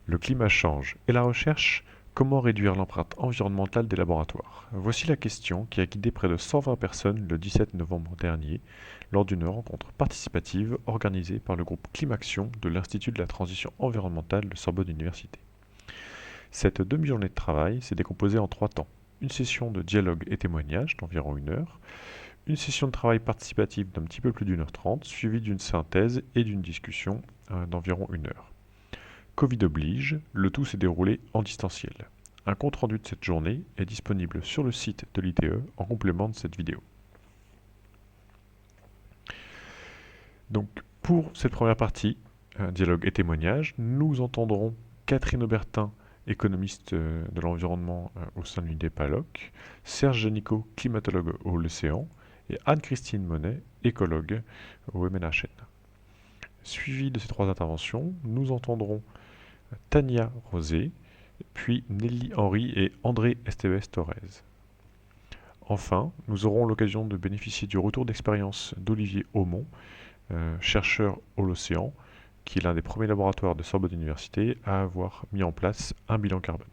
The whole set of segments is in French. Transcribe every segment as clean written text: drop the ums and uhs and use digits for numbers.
Le climat change et la recherche, comment réduire l'empreinte environnementale des laboratoires? Voici la question qui a guidé près de 120 personnes le 17 novembre dernier lors d'une rencontre participative organisée par le groupe Climaction de l'Institut de la transition environnementale de Sorbonne Université. Cette demi-journée de travail s'est décomposée en 3 temps. Une session de dialogue et témoignage d'environ 1 heure, une session de travail participative d'un petit peu plus d'1 h 30, suivie d'une synthèse et d'une discussion d'environ 1 heure. Covid oblige, le tout s'est déroulé en distanciel. Un compte-rendu de cette journée est disponible sur le site de l'ITE en complément de cette vidéo. Donc, pour cette première partie, dialogue et témoignage, nous entendrons Catherine Aubertin, économiste de l'environnement au sein de l'UDEPALOC, Serge Janico, climatologue au l'Océan, et Anne-Christine Monet, écologue au MNHN. Suivi de ces 3 interventions, nous entendrons Tania Rosé, puis Nelly Henry et André Esteves Torres. Enfin, nous aurons l'occasion de bénéficier du retour d'expérience d'Olivier Aumont, chercheur au l'Océan, qui est l'un des premiers laboratoires de Sorbonne Université à avoir mis en place un bilan carbone.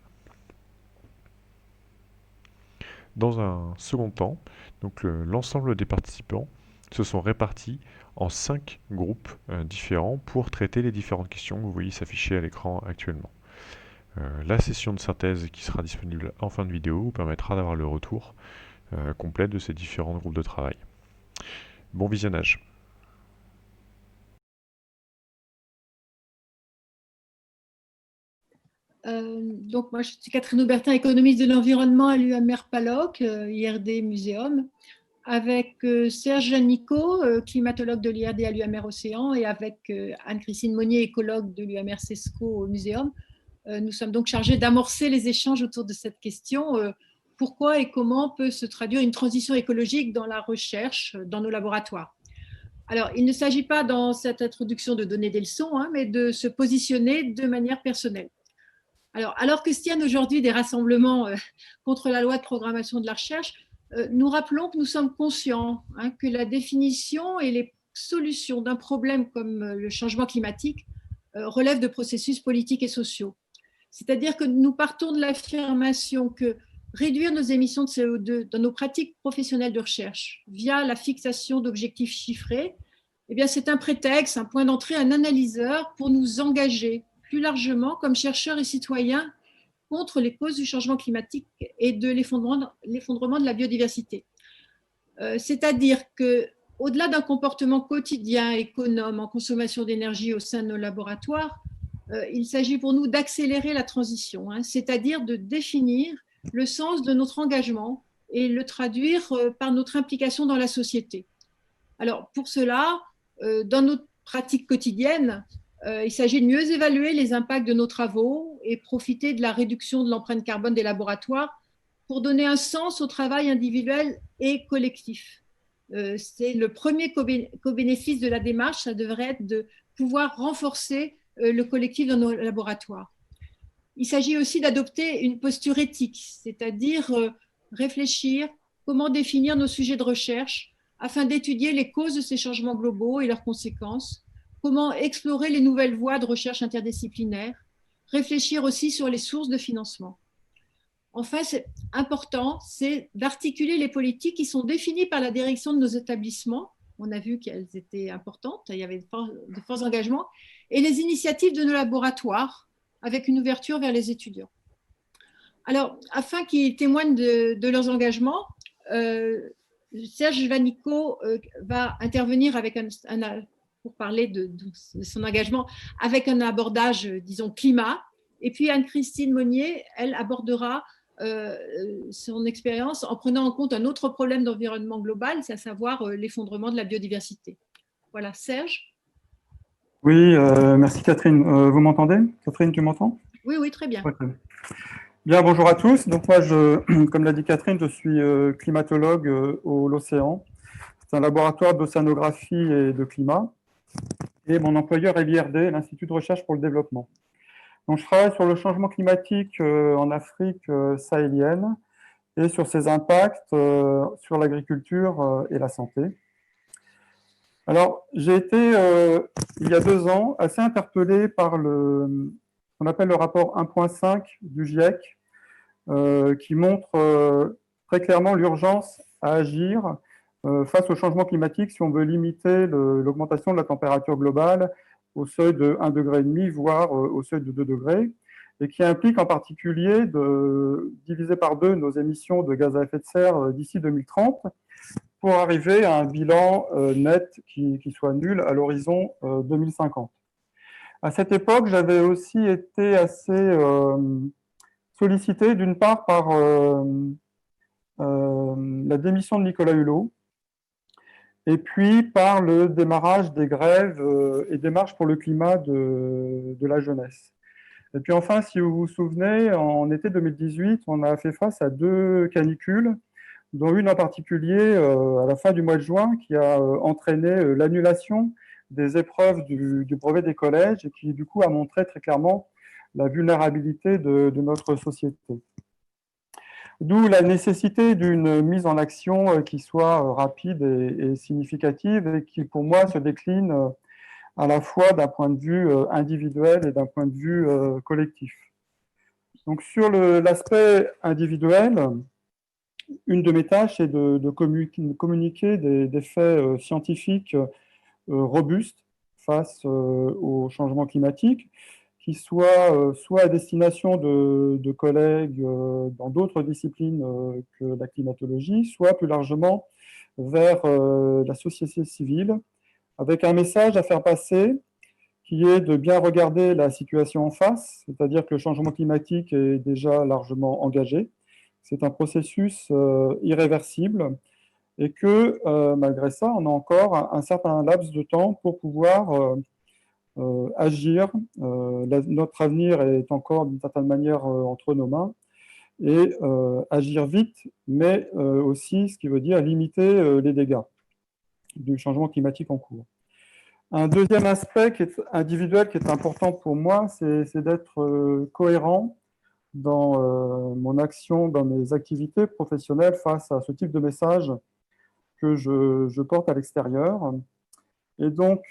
Dans un second temps, l'ensemble des participants se sont répartis en 5 groupes différents pour traiter les différentes questions que vous voyez s'afficher à l'écran actuellement. La session de synthèse qui sera disponible en fin de vidéo vous permettra d'avoir le retour complet de ces différents groupes de travail. Bon visionnage. Donc, moi, je suis Catherine Aubertin, économiste de l'environnement à l'UMR PALOC, IRD Muséum, avec Serge Janico, climatologue de l'IRD à l'UMR Océan, et avec Anne-Christine Monnier, écologue de l'UMR CESCO au Muséum. Nous sommes donc chargés d'amorcer les échanges autour de cette question. Pourquoi et comment peut se traduire une transition écologique dans la recherche, dans nos laboratoires? Alors, il ne s'agit pas dans cette introduction de donner des leçons, mais de se positionner de manière personnelle. Alors que se tiennent aujourd'hui des rassemblements contre la loi de programmation de la recherche, nous rappelons que nous sommes conscients que la définition et les solutions d'un problème comme le changement climatique relèvent de processus politiques et sociaux. C'est-à-dire que nous partons de l'affirmation que réduire nos émissions de CO2 dans nos pratiques professionnelles de recherche via la fixation d'objectifs chiffrés, eh bien, c'est un prétexte, un point d'entrée, un analyseur pour nous engager plus largement comme chercheurs et citoyens contre les causes du changement climatique et de l'effondrement de la biodiversité. C'est-à-dire que, au-delà d'un comportement quotidien économe en consommation d'énergie au sein de nos laboratoires, il s'agit pour nous d'accélérer la transition, c'est-à-dire de définir le sens de notre engagement et le traduire par notre implication dans la société. Alors, pour cela, dans notre pratique quotidienne, il s'agit de mieux évaluer les impacts de nos travaux et profiter de la réduction de l'empreinte carbone des laboratoires pour donner un sens au travail individuel et collectif. C'est le premier co-bénéfice de la démarche, ça devrait être de pouvoir renforcer le collectif dans nos laboratoires. Il s'agit aussi d'adopter une posture éthique, c'est-à-dire réfléchir comment définir nos sujets de recherche afin d'étudier les causes de ces changements globaux et leurs conséquences, comment explorer les nouvelles voies de recherche interdisciplinaire, réfléchir aussi sur les sources de financement. Enfin, c'est important, c'est d'articuler les politiques qui sont définies par la direction de nos établissements. On a vu qu'elles étaient importantes, il y avait de forts engagements, et les initiatives de nos laboratoires, avec une ouverture vers les étudiants. Alors, afin qu'ils témoignent de leurs engagements, Serge Janico va intervenir avec pour parler de son engagement avec un abordage, disons, climat. Et puis Anne-Christine Monnier, elle abordera son expérience en prenant en compte un autre problème d'environnement global, c'est à savoir l'effondrement de la biodiversité. Voilà, Serge. Oui, merci Catherine. Vous m'entendez? Catherine, tu m'entends? Oui, oui, très bien. Ouais, très bien. Bien, bonjour à tous. Donc moi, comme l'a dit Catherine, je suis climatologue au l'Océan. C'est un laboratoire d'océanographie et de climat. Et mon employeur est l'IRD, l'Institut de recherche pour le développement. Donc je travaille sur le changement climatique en Afrique sahélienne et sur ses impacts sur l'agriculture et la santé. Alors, j'ai été, il y a 2 ans, assez interpellé par qu'on appelle le rapport 1.5 du GIEC, qui montre très clairement l'urgence à agir face au changement climatique si on veut limiter l'augmentation de la température globale au seuil de 1,5 degré, voire au seuil de 2 degrés, et qui implique en particulier de diviser par 2 nos émissions de gaz à effet de serre d'ici 2030 pour arriver à un bilan net qui soit nul à l'horizon 2050. À cette époque, j'avais aussi été assez sollicité d'une part par la démission de Nicolas Hulot, et puis par le démarrage des grèves et des marches pour le climat de la jeunesse. Et puis enfin, si vous vous souvenez, en été 2018, on a fait face à 2 canicules, dont une en particulier à la fin du mois de juin, qui a entraîné l'annulation des épreuves du brevet des collèges et qui, du coup, a montré très clairement la vulnérabilité de notre société. D'où la nécessité d'une mise en action qui soit rapide et significative et qui, pour moi, se décline à la fois d'un point de vue individuel et d'un point de vue collectif. Donc, sur l'aspect individuel, une de mes tâches est de communiquer des faits scientifiques robustes face au changement climatique, qui soient soit à destination de collègues dans d'autres disciplines que la climatologie, soit plus largement vers la société civile, avec un message à faire passer qui est de bien regarder la situation en face, c'est-à-dire que le changement climatique est déjà largement engagé. C'est un processus irréversible et que, malgré ça, on a encore un certain laps de temps pour pouvoir agir. Notre avenir est encore, d'une certaine manière, entre nos mains et agir vite, mais aussi, ce qui veut dire limiter les dégâts du changement climatique en cours. Un deuxième aspect qui est individuel, qui est important pour moi, c'est d'être cohérent dans mon action, dans mes activités professionnelles face à ce type de message que je porte à l'extérieur. Et donc,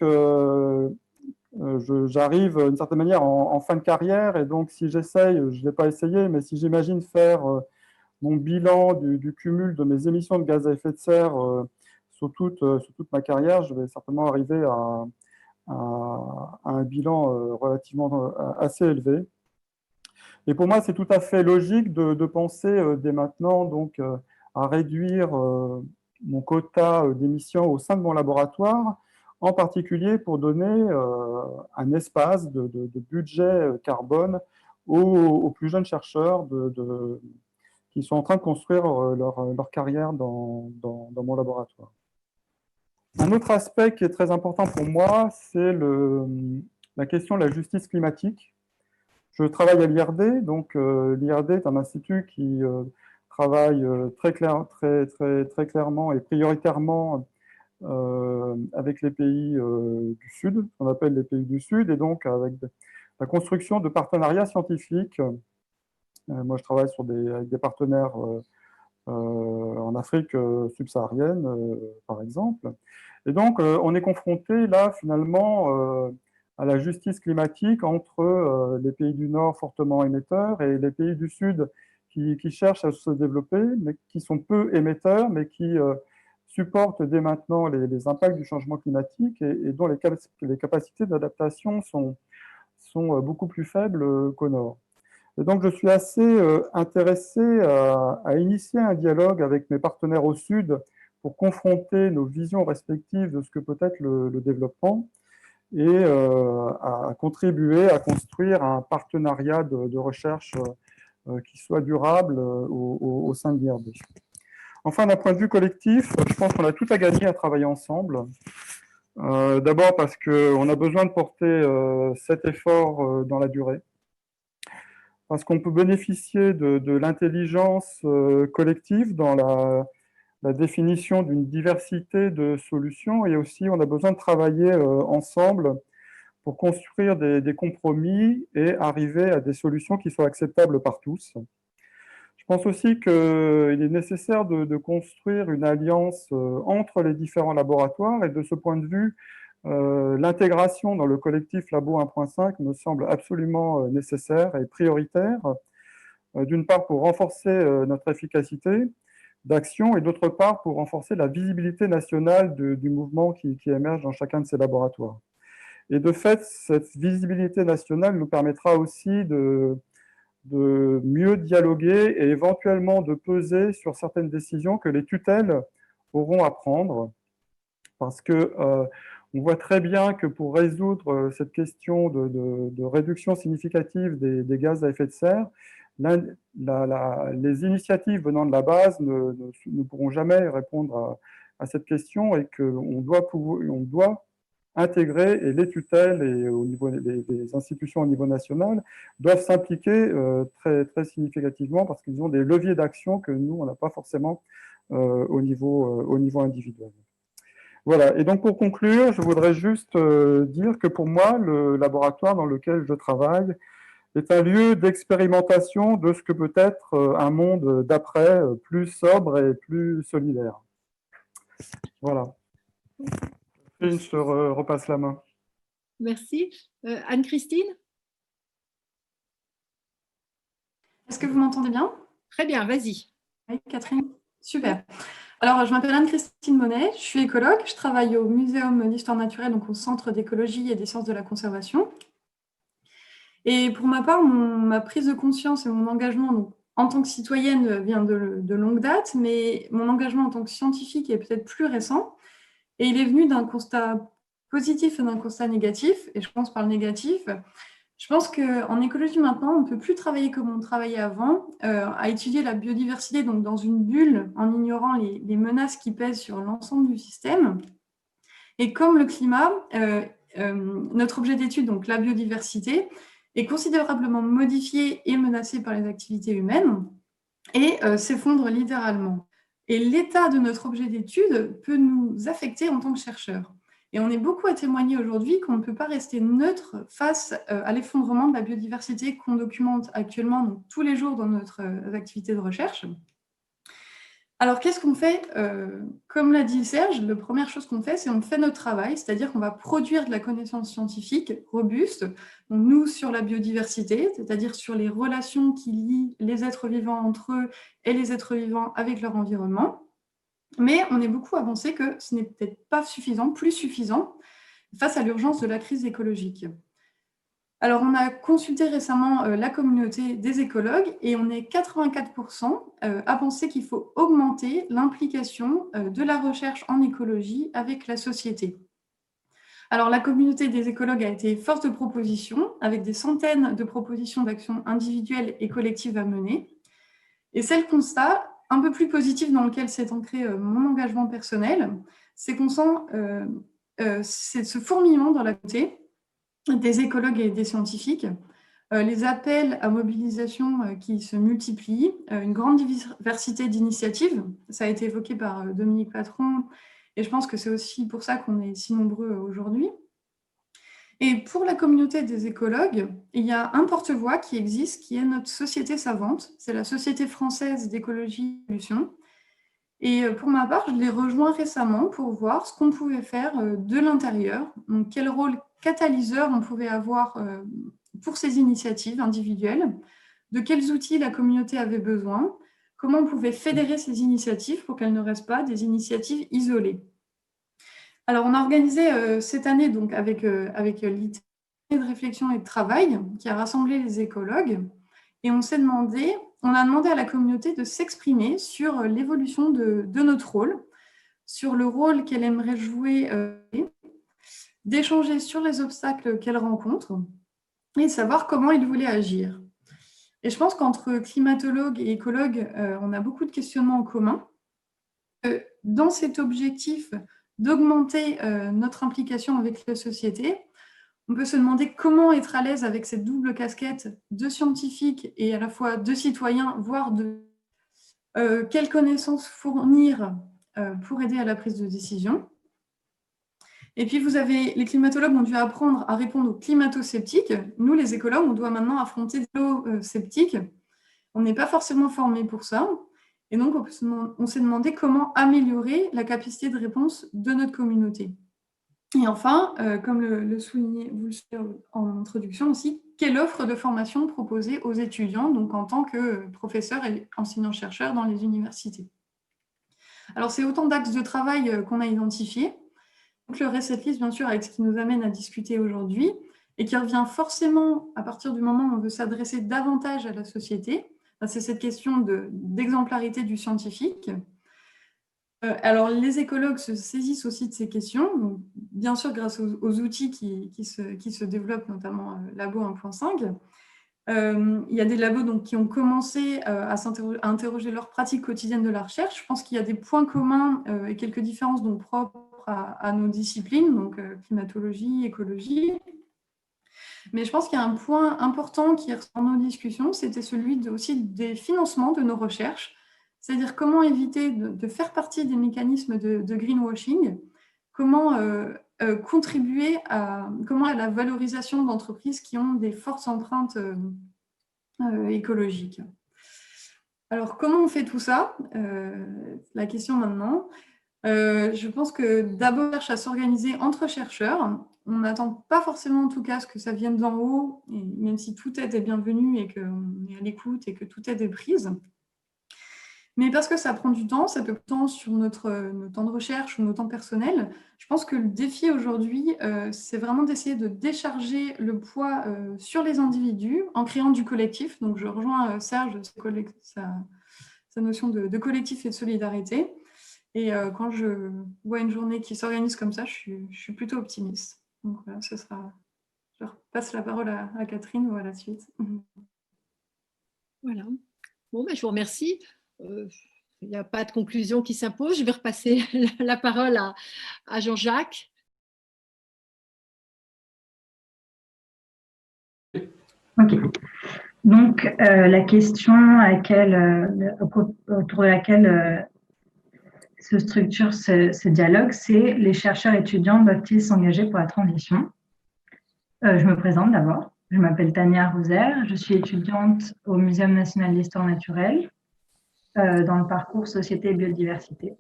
j'arrive d'une certaine manière en fin de carrière, et donc si j'essaye, je ne vais pas essayer, mais si j'imagine faire mon bilan du cumul de mes émissions de gaz à effet de serre sur toute ma carrière, je vais certainement arriver à un bilan relativement assez élevé. Et pour moi, c'est tout à fait logique de penser dès maintenant donc, à réduire mon quota d'émissions au sein de mon laboratoire, en particulier pour donner un espace de budget carbone aux plus jeunes chercheurs qui sont en train de construire leur carrière dans mon laboratoire. Un autre aspect qui est très important pour moi, c'est la question de la justice climatique. Je travaille à l'IRD, donc l'IRD est un institut qui travaille très clairement et prioritairement avec les pays du Sud, qu'on appelle les pays du Sud, et donc avec la construction de partenariats scientifiques. Moi, je travaille avec des partenaires en Afrique subsaharienne, par exemple. Et donc, on est confronté là, finalement, à la justice climatique entre les pays du Nord fortement émetteurs et les pays du Sud qui cherchent à se développer, mais qui sont peu émetteurs, mais qui supportent dès maintenant les impacts du changement climatique et dont les capacités d'adaptation sont beaucoup plus faibles qu'au Nord. Et donc, je suis assez intéressé à initier un dialogue avec mes partenaires au Sud pour confronter nos visions respectives de ce que peut être le développement et à contribuer à construire un partenariat de recherche qui soit durable au sein de l'IRD. Enfin, d'un point de vue collectif, je pense qu'on a tout à gagner à travailler ensemble. D'abord parce qu'on a besoin de porter cet effort dans la durée, parce qu'on peut bénéficier de l'intelligence collective dans la définition d'une diversité de solutions, et aussi on a besoin de travailler ensemble pour construire des compromis et arriver à des solutions qui soient acceptables par tous. Je pense aussi qu'il est nécessaire de construire une alliance entre les différents laboratoires, et de ce point de vue, L'intégration dans le collectif Labo 1.5 me semble absolument nécessaire et prioritaire, d'une part pour renforcer notre efficacité d'action et d'autre part pour renforcer la visibilité nationale du mouvement qui émerge dans chacun de ces laboratoires. Et de fait, cette visibilité nationale nous permettra aussi de mieux dialoguer et éventuellement de peser sur certaines décisions que les tutelles auront à prendre, parce que on voit très bien que pour résoudre cette question de réduction significative des gaz à effet de serre, les initiatives venant de la base ne pourront jamais répondre à cette question et qu'on doit intégrer, et les tutelles et au niveau des institutions au niveau national doivent s'impliquer très, très significativement parce qu'ils ont des leviers d'action que nous, on n'a pas forcément au niveau individuel. Voilà, et donc pour conclure, je voudrais juste dire que pour moi, le laboratoire dans lequel je travaille est un lieu d'expérimentation de ce que peut être un monde d'après, plus sobre et plus solidaire. Voilà. Je te repasse la main. Merci. Anne-Christine? Est-ce que vous m'entendez bien? Très bien, vas-y. Oui, Catherine? Super. Alors, je m'appelle Anne-Christine Monet, je suis écologue, je travaille au Muséum d'Histoire Naturelle, donc au Centre d'écologie et des sciences de la conservation. Et pour ma part, ma prise de conscience et mon engagement donc, en tant que citoyenne vient de longue date, mais mon engagement en tant que scientifique est peut-être plus récent. Et il est venu d'un constat positif et d'un constat négatif. Et je pense par le négatif, je pense qu'en écologie maintenant, on ne peut plus travailler comme on travaillait avant, à étudier la biodiversité donc dans une bulle, en ignorant les menaces qui pèsent sur l'ensemble du système. Et comme le climat, notre objet d'étude, donc la biodiversité, est considérablement modifié et menacé par les activités humaines et s'effondre littéralement. Et l'état de notre objet d'étude peut nous affecter en tant que chercheurs. Et on est beaucoup à témoigner aujourd'hui qu'on ne peut pas rester neutre face à l'effondrement de la biodiversité qu'on documente actuellement donc, tous les jours dans notre activité de recherche. Alors, qu'est-ce qu'on fait? Comme l'a dit Serge, la première chose qu'on fait, c'est qu'on fait notre travail, c'est-à-dire qu'on va produire de la connaissance scientifique robuste, donc nous sur la biodiversité, c'est-à-dire sur les relations qui lient les êtres vivants entre eux et les êtres vivants avec leur environnement. Mais on est beaucoup avancé que ce n'est peut-être pas suffisant, plus suffisant, face à l'urgence de la crise écologique. Alors, on a consulté récemment la communauté des écologues et on est 84% à penser qu'il faut augmenter l'implication de la recherche en écologie avec la société. Alors, la communauté des écologues a été force de proposition, avec des centaines de propositions d'actions individuelles et collectives à mener. Et c'est le constat un peu plus positif dans lequel s'est ancré mon engagement personnel, c'est qu'on sent ce fourmillement dans la communauté des écologues et des scientifiques, les appels à mobilisation qui se multiplient, une grande diversité d'initiatives, ça a été évoqué par Dominique Patron, et je pense que c'est aussi pour ça qu'on est si nombreux aujourd'hui. Et pour la communauté des écologues, il y a un porte-voix qui existe, qui est notre société savante, c'est la Société française d'écologie et d'évolution. Et pour ma part, je l'ai rejoint récemment pour voir ce qu'on pouvait faire de l'intérieur, donc quel rôle catalyseur on pouvait avoir pour ces initiatives individuelles, de quels outils la communauté avait besoin, comment on pouvait fédérer ces initiatives pour qu'elles ne restent pas des initiatives isolées. Alors, on a organisé cette année donc, avec l'IT de réflexion et de travail qui a rassemblé les écologues et on a demandé à la communauté de s'exprimer sur l'évolution de notre rôle, sur le rôle qu'elle aimerait jouer, d'échanger sur les obstacles qu'elle rencontre et de savoir comment ils voulaient agir. Et je pense qu'entre climatologues et écologues, on a beaucoup de questionnements en commun. Dans cet objectif d'augmenter notre implication avec la société, on peut se demander comment être à l'aise avec cette double casquette de scientifique et à la fois de citoyen, voire de quelles connaissances fournir pour aider à la prise de décision. Et puis, les climatologues ont dû apprendre à répondre aux climato-sceptiques. Nous, les écologues, on doit maintenant affronter des sceptiques. On n'est pas forcément formés pour ça. Et donc, on s'est demandé comment améliorer la capacité de réponse de notre communauté. Et enfin, comme vous le soulignez en introduction aussi, quelle offre de formation proposer aux étudiants, donc en tant que professeurs et enseignants-chercheurs dans les universités. Alors, c'est autant d'axes de travail qu'on a identifiés. Clôturer cette liste, bien sûr, avec ce qui nous amène à discuter aujourd'hui et qui revient forcément à partir du moment où on veut s'adresser davantage à la société. C'est cette question d'exemplarité du scientifique. Alors, les écologues se saisissent aussi de ces questions, donc, bien sûr grâce aux outils qui se développent, notamment Labo 1.5. Il y a des labos donc, qui ont commencé à interroger leur pratique quotidienne de la recherche. Je pense qu'il y a des points communs et quelques différences donc, propres à nos disciplines, donc climatologie, écologie. Mais je pense qu'il y a un point important qui ressort dans nos discussions, c'était celui aussi des financements de nos recherches. C'est-à-dire comment éviter de faire partie des mécanismes de greenwashing, comment contribuer à la valorisation d'entreprises qui ont des fortes empreintes écologiques. Alors, comment on fait tout ça? La question maintenant. Je pense que d'abord, on cherche à s'organiser entre chercheurs. On n'attend pas forcément, en tout cas, ce que ça vienne d'en haut, et même si toute aide est bienvenue et qu'on est à l'écoute et que toute aide est prise. Mais parce que ça prend du temps, ça peut prendre du temps sur notre temps de recherche ou notre temps personnel. Je pense que le défi aujourd'hui, c'est vraiment d'essayer de décharger le poids sur les individus en créant du collectif. Donc, je rejoins Serge, sa notion de collectif et de solidarité. Et quand je vois une journée qui s'organise comme ça, je suis plutôt optimiste. Donc voilà, je repasse la parole à Catherine ou à la suite. Voilà. Bon, ben, je vous remercie. Il n'y a pas de conclusion qui s'impose. Je vais repasser la parole à Jean-Jacques. Ok. Donc, la question autour de laquelle se structure ce dialogue, c'est les chercheurs étudiants doivent-ils s'engager pour la transition? Je me présente d'abord. Je m'appelle Tania Rouser, je suis étudiante au Muséum national d'histoire naturelle dans le parcours Société et Biodiversité.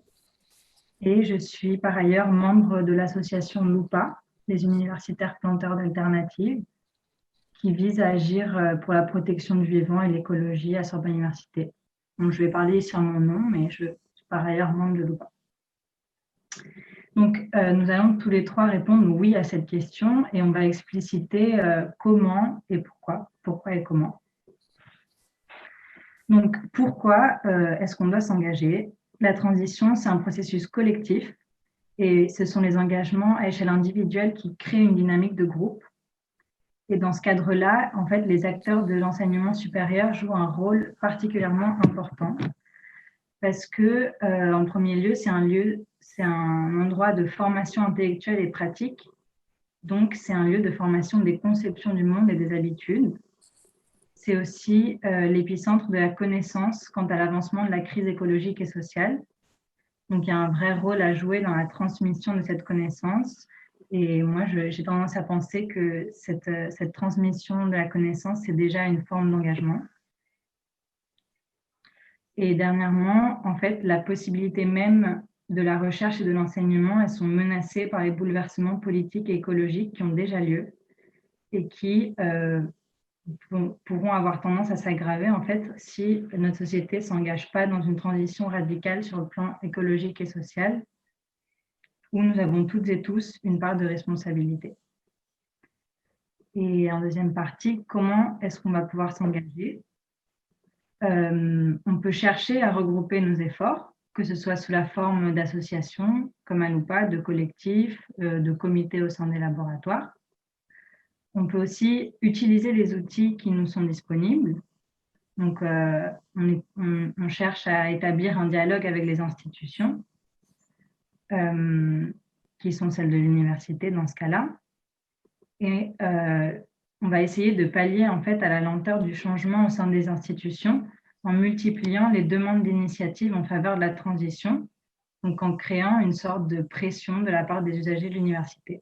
Et je suis par ailleurs membre de l'association LUPA, les universitaires planteurs d'alternatives, qui vise à agir pour la protection du vivant et l'écologie à Sorbonne Université. Donc, je vais parler ici en mon nom, mais je suis par ailleurs membre de l'UPA. Donc, nous allons tous les trois répondre oui à cette question et on va expliciter comment et pourquoi et comment. Donc, pourquoi est-ce qu'on doit s'engager? La transition, c'est un processus collectif et ce sont les engagements à échelle individuelle qui créent une dynamique de groupe. Et dans ce cadre-là, en fait, les acteurs de l'enseignement supérieur jouent un rôle particulièrement important parce que, en premier lieu, c'est un endroit de formation intellectuelle et pratique. Donc, c'est un lieu de formation des conceptions du monde et des habitudes. C'est aussi l'épicentre de la connaissance quant à l'avancement de la crise écologique et sociale. Donc, il y a un vrai rôle à jouer dans la transmission de cette connaissance. Et moi, j'ai tendance à penser que cette transmission de la connaissance, c'est déjà une forme d'engagement. Et dernièrement, en fait, la possibilité même de la recherche et de l'enseignement, elles sont menacées par les bouleversements politiques et écologiques qui ont déjà lieu et qui pourront avoir tendance à s'aggraver en fait si notre société ne s'engage pas dans une transition radicale sur le plan écologique et social, où nous avons toutes et tous une part de responsabilité. Et en deuxième partie, comment est-ce qu'on va pouvoir s'engager? On peut chercher à regrouper nos efforts, que ce soit sous la forme d'associations comme à l'UPA, de collectifs, de comités au sein des laboratoires. On peut aussi utiliser les outils qui nous sont disponibles. Donc, on cherche à établir un dialogue avec les institutions, qui sont celles de l'université dans ce cas-là. Et on va essayer de pallier en fait à la lenteur du changement au sein des institutions en multipliant les demandes d'initiatives en faveur de la transition, donc en créant une sorte de pression de la part des usagers de l'université.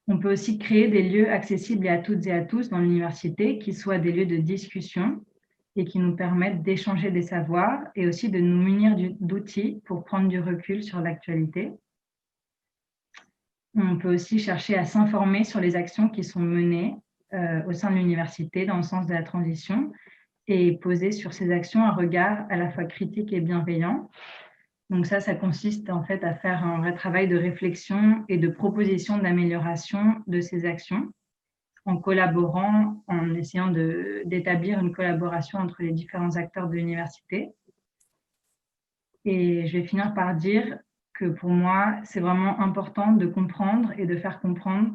On peut aussi créer des lieux accessibles à toutes et à tous dans l'université, qui soient des lieux de discussion et qui nous permettent d'échanger des savoirs et aussi de nous munir d'outils pour prendre du recul sur l'actualité. On peut aussi chercher à s'informer sur les actions qui sont menées au sein de l'université dans le sens de la transition et poser sur ces actions un regard à la fois critique et bienveillant. Donc ça consiste en fait à faire un vrai travail de réflexion et de proposition d'amélioration de ces actions en collaborant, en essayant d'établir une collaboration entre les différents acteurs de l'université. Et je vais finir par dire que pour moi, c'est vraiment important de comprendre et de faire comprendre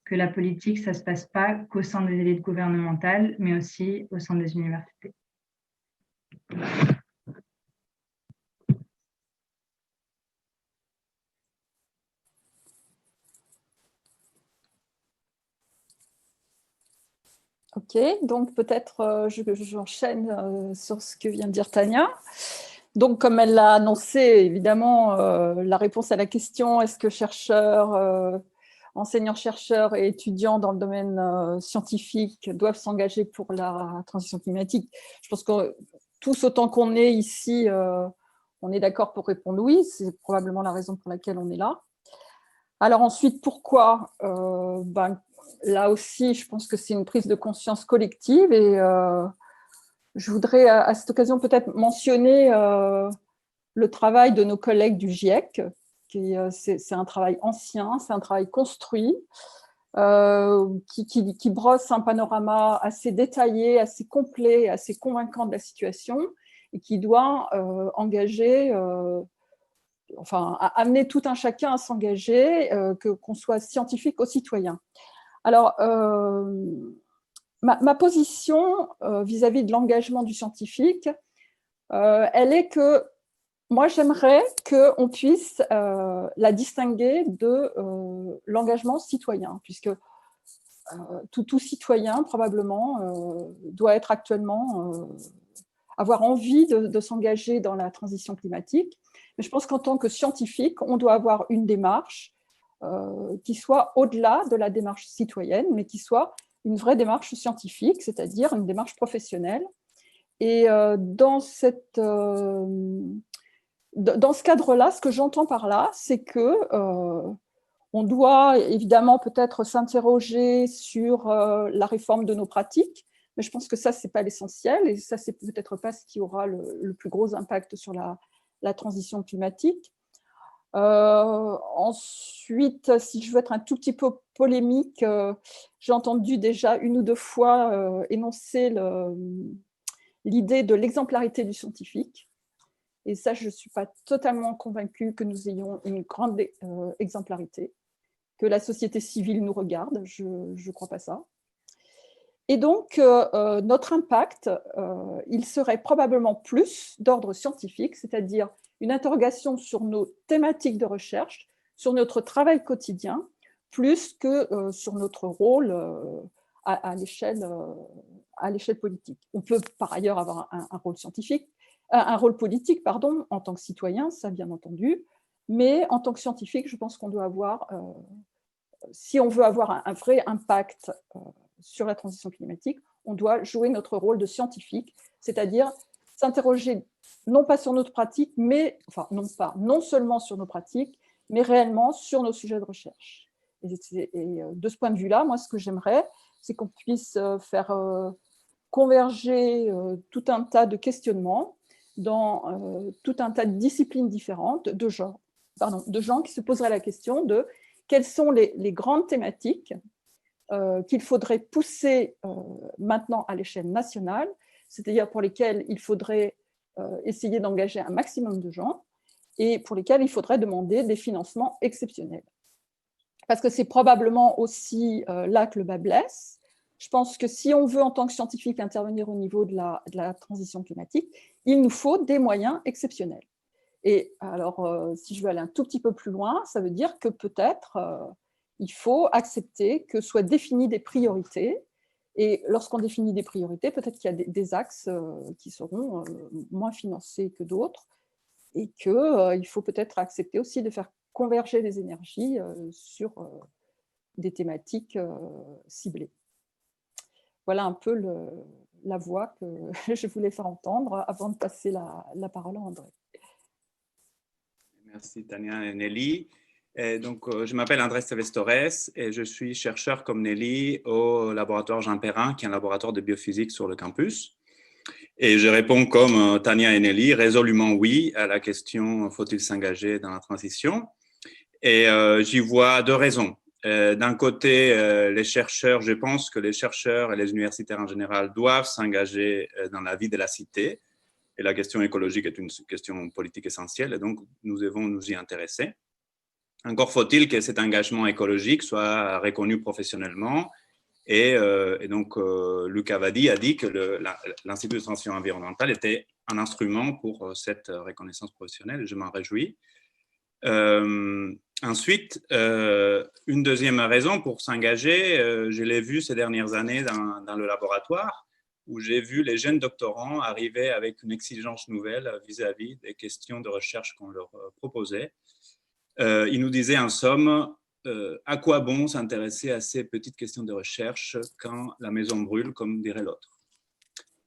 que la politique, ça ne se passe pas qu'au sein des élites gouvernementales, mais aussi au sein des universités. Ok, donc peut-être j'enchaîne sur ce que vient de dire Tania. Donc, comme elle l'a annoncé, évidemment, la réponse à la question est-ce que chercheurs, enseignants-chercheurs et étudiants dans le domaine scientifique doivent s'engager pour la transition climatique? Je pense que tous autant qu'on est ici, on est d'accord pour répondre oui. C'est probablement la raison pour laquelle on est là. Alors ensuite, pourquoi là aussi, je pense que c'est une prise de conscience collective et je voudrais à cette occasion peut-être mentionner le travail de nos collègues du GIEC. C'est un travail ancien, c'est un travail construit, qui brosse un panorama assez détaillé, assez complet, assez convaincant de la situation et qui doit engager, amener tout un chacun à s'engager, qu'on soit scientifique ou citoyen. Alors, ma position vis-à-vis de l'engagement du scientifique, elle est que moi, j'aimerais qu'on puisse la distinguer de l'engagement citoyen, puisque tout citoyen, probablement, doit être actuellement, avoir envie de s'engager dans la transition climatique. Mais je pense qu'en tant que scientifique, on doit avoir une démarche qui soit au-delà de la démarche citoyenne, mais qui soit une vraie démarche scientifique, c'est-à-dire une démarche professionnelle. Et dans ce cadre-là, ce que j'entends par là, c'est que on doit évidemment peut-être s'interroger sur la réforme de nos pratiques, mais je pense que ça, ce n'est pas l'essentiel, et ça, c'est peut-être pas ce qui aura le plus gros impact sur la transition climatique. Ensuite, si je veux être un tout petit peu polémique, j'ai entendu déjà une ou deux fois énoncer l'idée de l'exemplarité du scientifique. Et ça, je ne suis pas totalement convaincue que nous ayons une grande exemplarité, que la société civile nous regarde, je ne crois pas ça. Et donc, notre impact, il serait probablement plus d'ordre scientifique, c'est-à-dire une interrogation sur nos thématiques de recherche, sur notre travail quotidien, plus que sur notre rôle à l'échelle politique. On peut par ailleurs avoir un rôle scientifique, un rôle politique, pardon, en tant que citoyen, ça bien entendu, mais en tant que scientifique, je pense qu'on doit avoir, si on veut avoir un vrai impact sur la transition climatique, on doit jouer notre rôle de scientifique, c'est-à-dire s'interroger non pas sur notre pratique, mais, non seulement sur nos pratiques, mais réellement sur nos sujets de recherche. Et de ce point de vue-là, moi, ce que j'aimerais, c'est qu'on puisse faire converger tout un tas de questionnements dans tout un tas de disciplines différentes, de gens qui se poseraient la question de quelles sont les grandes thématiques qu'il faudrait pousser maintenant à l'échelle nationale, c'est-à-dire pour lesquelles il faudrait essayer d'engager un maximum de gens et pour lesquelles il faudrait demander des financements exceptionnels. Parce que c'est probablement aussi là que le bât blesse. Je pense que si on veut, en tant que scientifique, intervenir au niveau de la transition climatique, il nous faut des moyens exceptionnels. Et alors, si je veux aller un tout petit peu plus loin, ça veut dire que peut-être il faut accepter que soient définies des priorités. Et lorsqu'on définit des priorités, peut-être qu'il y a des axes qui seront moins financés que d'autres et qu'il faut peut-être accepter aussi de faire converger les énergies sur des thématiques ciblées. Voilà un peu la voix que je voulais faire entendre avant de passer la parole à André. Merci Tania et Nelly. Et donc, je m'appelle Andrés Tevez-Torres et je suis chercheur comme Nelly au laboratoire Jean Perrin, qui est un laboratoire de biophysique sur le campus. Et je réponds comme Tania et Nelly, résolument oui à la question « Faut-il s'engager dans la transition ?» Et j'y vois deux raisons. D'un côté, les chercheurs, je pense que les chercheurs et les universitaires en général doivent s'engager dans la vie de la cité. Et la question écologique est une question politique essentielle, et donc nous devons nous y intéresser. Encore faut-il que cet engagement écologique soit reconnu professionnellement. Et donc, Luc Avadi a dit que l'Institut de transition environnementale était un instrument pour cette reconnaissance professionnelle. Je m'en réjouis. Ensuite, une deuxième raison pour s'engager, je l'ai vu ces dernières années dans le laboratoire, où j'ai vu les jeunes doctorants arriver avec une exigence nouvelle vis-à-vis des questions de recherche qu'on leur proposait. Ils nous disaient en somme, à quoi bon s'intéresser à ces petites questions de recherche quand la maison brûle, comme dirait l'autre.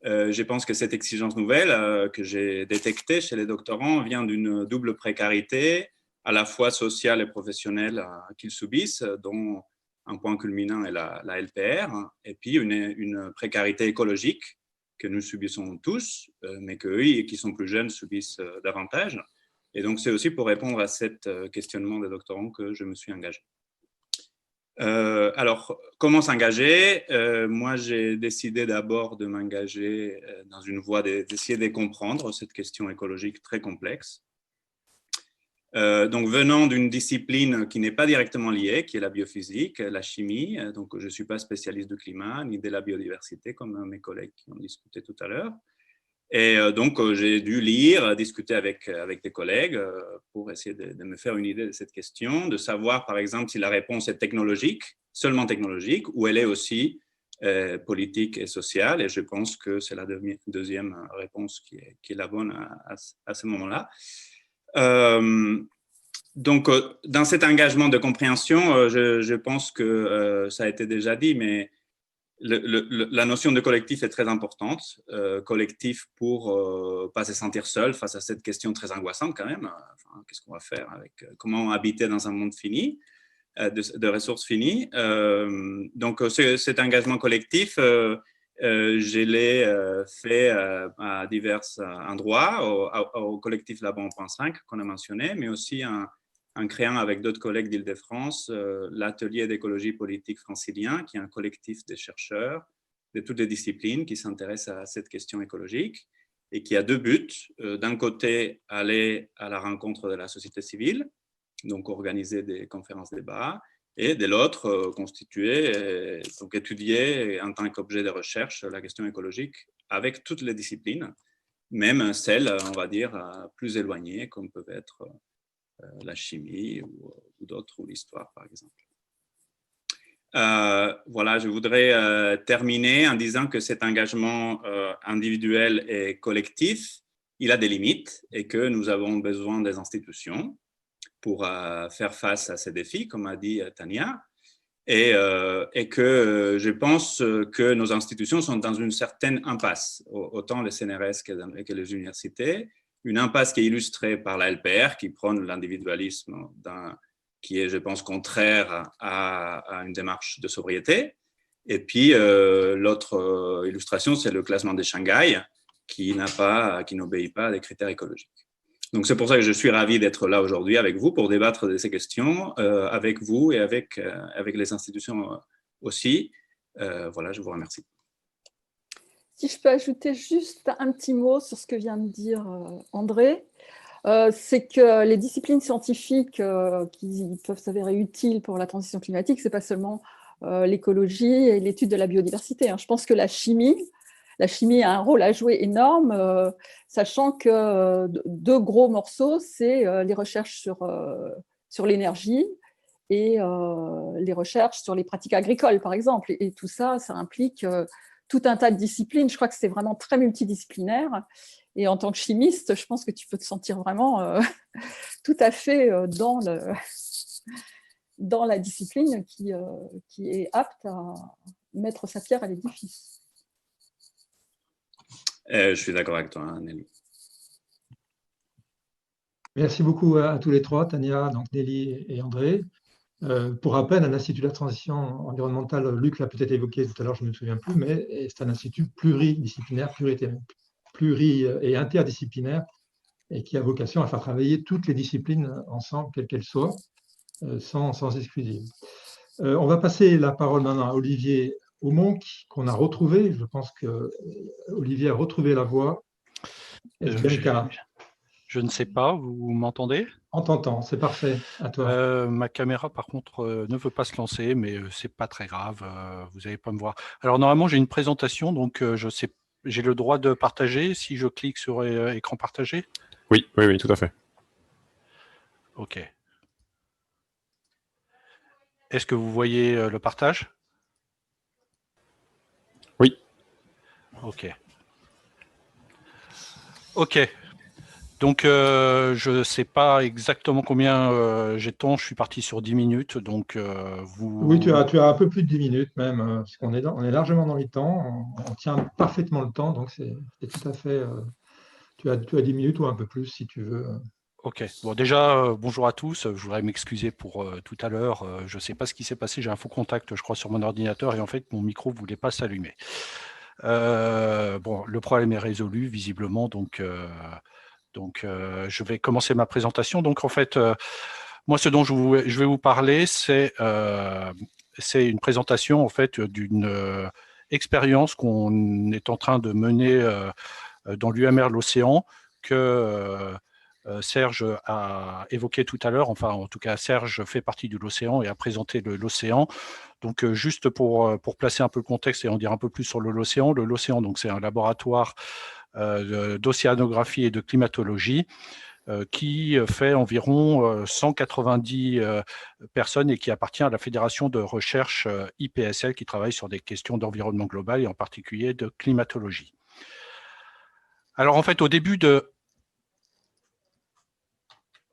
Je pense que cette exigence nouvelle que j'ai détectée chez les doctorants vient d'une double précarité, à la fois sociale et professionnelle qu'ils subissent, dont un point culminant est la LPR, et puis une précarité écologique que nous subissons tous, mais qu'eux, qui sont plus jeunes, subissent davantage. Et donc, c'est aussi pour répondre à cet questionnement des doctorants que je me suis engagé. Alors, comment s'engager? Moi, j'ai décidé d'abord de m'engager dans une voie d'essayer de comprendre cette question écologique très complexe. Donc, venant d'une discipline qui n'est pas directement liée, qui est la biophysique, la chimie, donc je ne suis pas spécialiste du climat ni de la biodiversité comme mes collègues qui ont discuté tout à l'heure. Et donc, j'ai dû lire, discuter avec des collègues pour essayer de me faire une idée de cette question, de savoir, par exemple, si la réponse est technologique, seulement technologique, ou elle est aussi politique et sociale. Et je pense que c'est la deuxième réponse qui est la bonne à ce moment-là. Donc, dans cet engagement de compréhension, je pense que ça a été déjà dit, mais la notion de collectif est très importante. Collectif pour pas se sentir seul face à cette question très angoissante quand même. Enfin, qu'est-ce qu'on va faire avec comment habiter dans un monde fini, de ressources finies. Donc, cet engagement collectif, je l'ai fait à divers endroits, au collectif Laban 1.5 qu'on a mentionné, mais aussi en créant avec d'autres collègues d'Île-de-France l'atelier d'écologie politique francilien, qui est un collectif de chercheurs de toutes les disciplines qui s'intéressent à cette question écologique et qui a deux buts. D'un côté, aller à la rencontre de la société civile, donc organiser des conférences-débats, et de l'autre, constituer, donc étudier en tant qu'objet de recherche la question écologique avec toutes les disciplines, même celles, on va dire, plus éloignées, comme peuvent être la chimie ou d'autres, ou l'histoire, par exemple. Voilà, je voudrais terminer en disant que cet engagement individuel et collectif, il a des limites et que nous avons besoin des institutions pour faire face à ces défis, comme a dit Tania, et que je pense que nos institutions sont dans une certaine impasse, autant les CNRS que les universités, une impasse qui est illustrée par la LPR, qui prône l'individualisme qui est, je pense, contraire à une démarche de sobriété. Et puis, l'autre illustration, c'est le classement de Shanghai, qui n'obéit pas à des critères écologiques. Donc, c'est pour ça que je suis ravi d'être là aujourd'hui avec vous pour débattre de ces questions, avec vous et avec les institutions aussi. Voilà, je vous remercie. Si je peux ajouter juste un petit mot sur ce que vient de dire André, c'est que les disciplines scientifiques qui peuvent s'avérer utiles pour la transition climatique, ce n'est pas seulement l'écologie et l'étude de la biodiversité. Je pense que la chimie a un rôle à jouer énorme, sachant que deux gros morceaux, c'est les recherches sur l'énergie et les recherches sur les pratiques agricoles, par exemple. Et tout ça, ça implique tout un tas de disciplines. Je crois que c'est vraiment très multidisciplinaire. Et en tant que chimiste, je pense que tu peux te sentir vraiment tout à fait dans la discipline qui est apte à mettre sa pierre à l'édifice. Je suis d'accord avec toi, Nelly. Merci beaucoup à tous les trois, Tania, donc Nelly et André. Pour rappel, un institut de la transition environnementale, Luc l'a peut-être évoqué tout à l'heure, je ne me souviens plus, mais c'est un institut pluridisciplinaire, et interdisciplinaire, et qui a vocation à faire travailler toutes les disciplines ensemble, quelles qu'elles soient, sans exclusive. On va passer la parole maintenant à Olivier Aumont, qu'on a retrouvé. Je pense que Olivier a retrouvé la voix. Est-ce bien le cas? Je ne sais pas, vous m'entendez? On t'entend, c'est parfait, à toi. Ma caméra, par contre, ne veut pas se lancer, mais c'est pas très grave, vous n'allez pas me voir. Alors, normalement, j'ai une présentation, donc je sais, j'ai le droit de partager si je clique sur écran partagé? Oui, oui, oui, tout à fait. Ok. Est-ce que vous voyez le partage? Oui. Ok. Ok. Donc, je ne sais pas exactement combien j'ai de temps. Je suis parti sur 10 minutes. Donc, Oui, tu as un peu plus de 10 minutes même, parce qu'on est, on est largement dans les temps. On tient parfaitement le temps, donc c'est tout à fait. Tu as 10 minutes ou un peu plus si tu veux. Ok. Bon, déjà, bonjour à tous. Je voudrais m'excuser pour tout à l'heure. Je ne sais pas ce qui s'est passé. J'ai un faux contact, je crois, sur mon ordinateur et en fait, mon micro ne voulait pas s'allumer. Bon, le problème est résolu, visiblement. Donc, je vais commencer ma présentation. Donc, en fait, moi, ce dont je vais vous parler, c'est une présentation, en fait, d'une expérience qu'on est en train de mener dans l'UMR L'Océan, que Serge a évoqué tout à l'heure. Enfin, en tout cas, Serge fait partie de l'Océan et a présenté l'Océan. Donc, juste pour placer un peu le contexte et en dire un peu plus sur l'Océan. L'Océan, donc, c'est un laboratoire d'océanographie et de climatologie qui fait environ 190 personnes et qui appartient à la Fédération de recherche IPSL qui travaille sur des questions d'environnement global et en particulier de climatologie. Alors en fait, au début de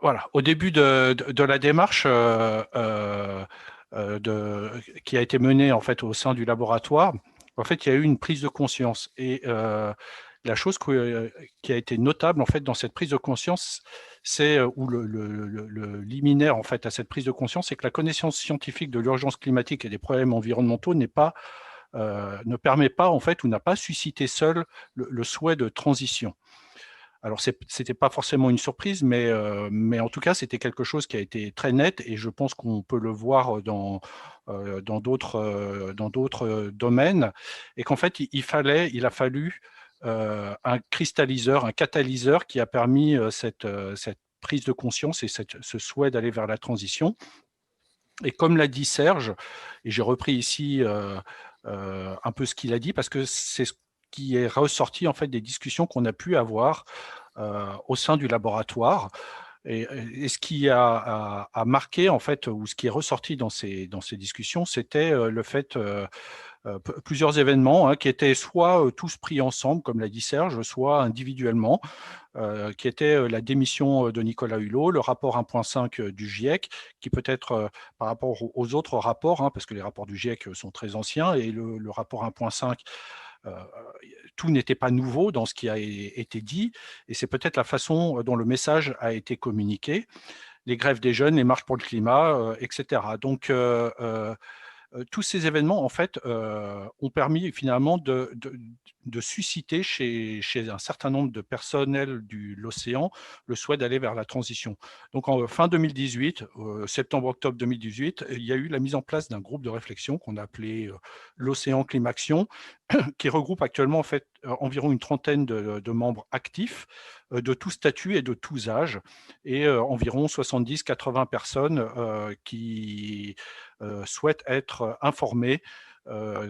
la démarche qui a été menée en fait au sein du laboratoire, en fait, il y a eu une prise de conscience et la chose qui a été notable en fait dans cette prise de conscience, c'est ou le liminaire en fait à cette prise de conscience, c'est que la connaissance scientifique de l'urgence climatique et des problèmes environnementaux ne permet pas en fait ou n'a pas suscité seul le souhait de transition. Alors, ce n'était pas forcément une surprise, mais en tout cas, c'était quelque chose qui a été très net et je pense qu'on peut le voir dans d'autres domaines et qu'en fait, il a fallu un cristalliseur, un catalyseur qui a permis cette prise de conscience et ce souhait d'aller vers la transition. Et comme l'a dit Serge, et j'ai repris ici un peu ce qu'il a dit, parce que c'est ce qui est ressorti en fait des discussions qu'on a pu avoir au sein du laboratoire. Et ce qui a marqué en fait, ou ce qui est ressorti dans ces discussions, c'était le fait plusieurs événements qui étaient soit tous pris ensemble, comme l'a dit Serge, soit individuellement, qui était la démission de Nicolas Hulot, le rapport 1.5 du GIEC, qui peut être par rapport aux autres rapports, parce que les rapports du GIEC sont très anciens, et le rapport 1.5, tout n'était pas nouveau dans ce qui a été dit, et c'est peut-être la façon dont le message a été communiqué, les grèves des jeunes, les marches pour le climat, etc. Donc, tous ces événements, en fait, ont permis finalement de susciter chez un certain nombre de personnels de l'océan le souhait d'aller vers la transition. Donc, en fin 2018, septembre-octobre 2018, il y a eu la mise en place d'un groupe de réflexion qu'on a appelé l'Océan Climaction, qui regroupe actuellement en fait environ une trentaine de membres actifs de tous statuts et de tous âges, et environ 70-80 personnes qui souhaitent être informés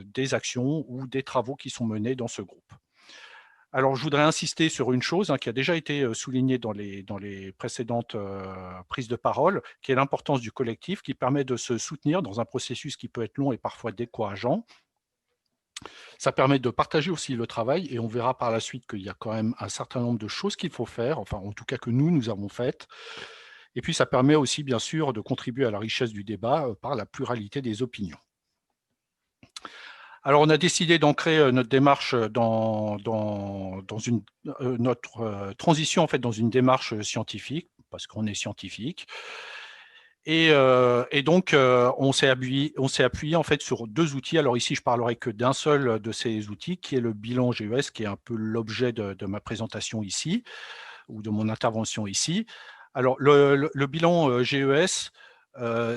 des actions ou des travaux qui sont menés dans ce groupe. Alors, je voudrais insister sur une chose qui a déjà été soulignée dans les précédentes prises de parole, qui est l'importance du collectif, qui permet de se soutenir dans un processus qui peut être long et parfois décourageant. Ça permet de partager aussi le travail et on verra par la suite qu'il y a quand même un certain nombre de choses qu'il faut faire, enfin en tout cas que nous avons faites. Et puis ça permet aussi bien sûr de contribuer à la richesse du débat par la pluralité des opinions. Alors on a décidé d'ancrer notre démarche notre transition en fait dans une démarche scientifique parce qu'on est scientifique. Et donc, on s'est appuyé en fait sur 2 outils. Alors ici, je parlerai que d'un seul de ces outils, qui est le bilan GES, qui est un peu l'objet de ma présentation ici, ou de mon intervention ici. Alors, le bilan GES,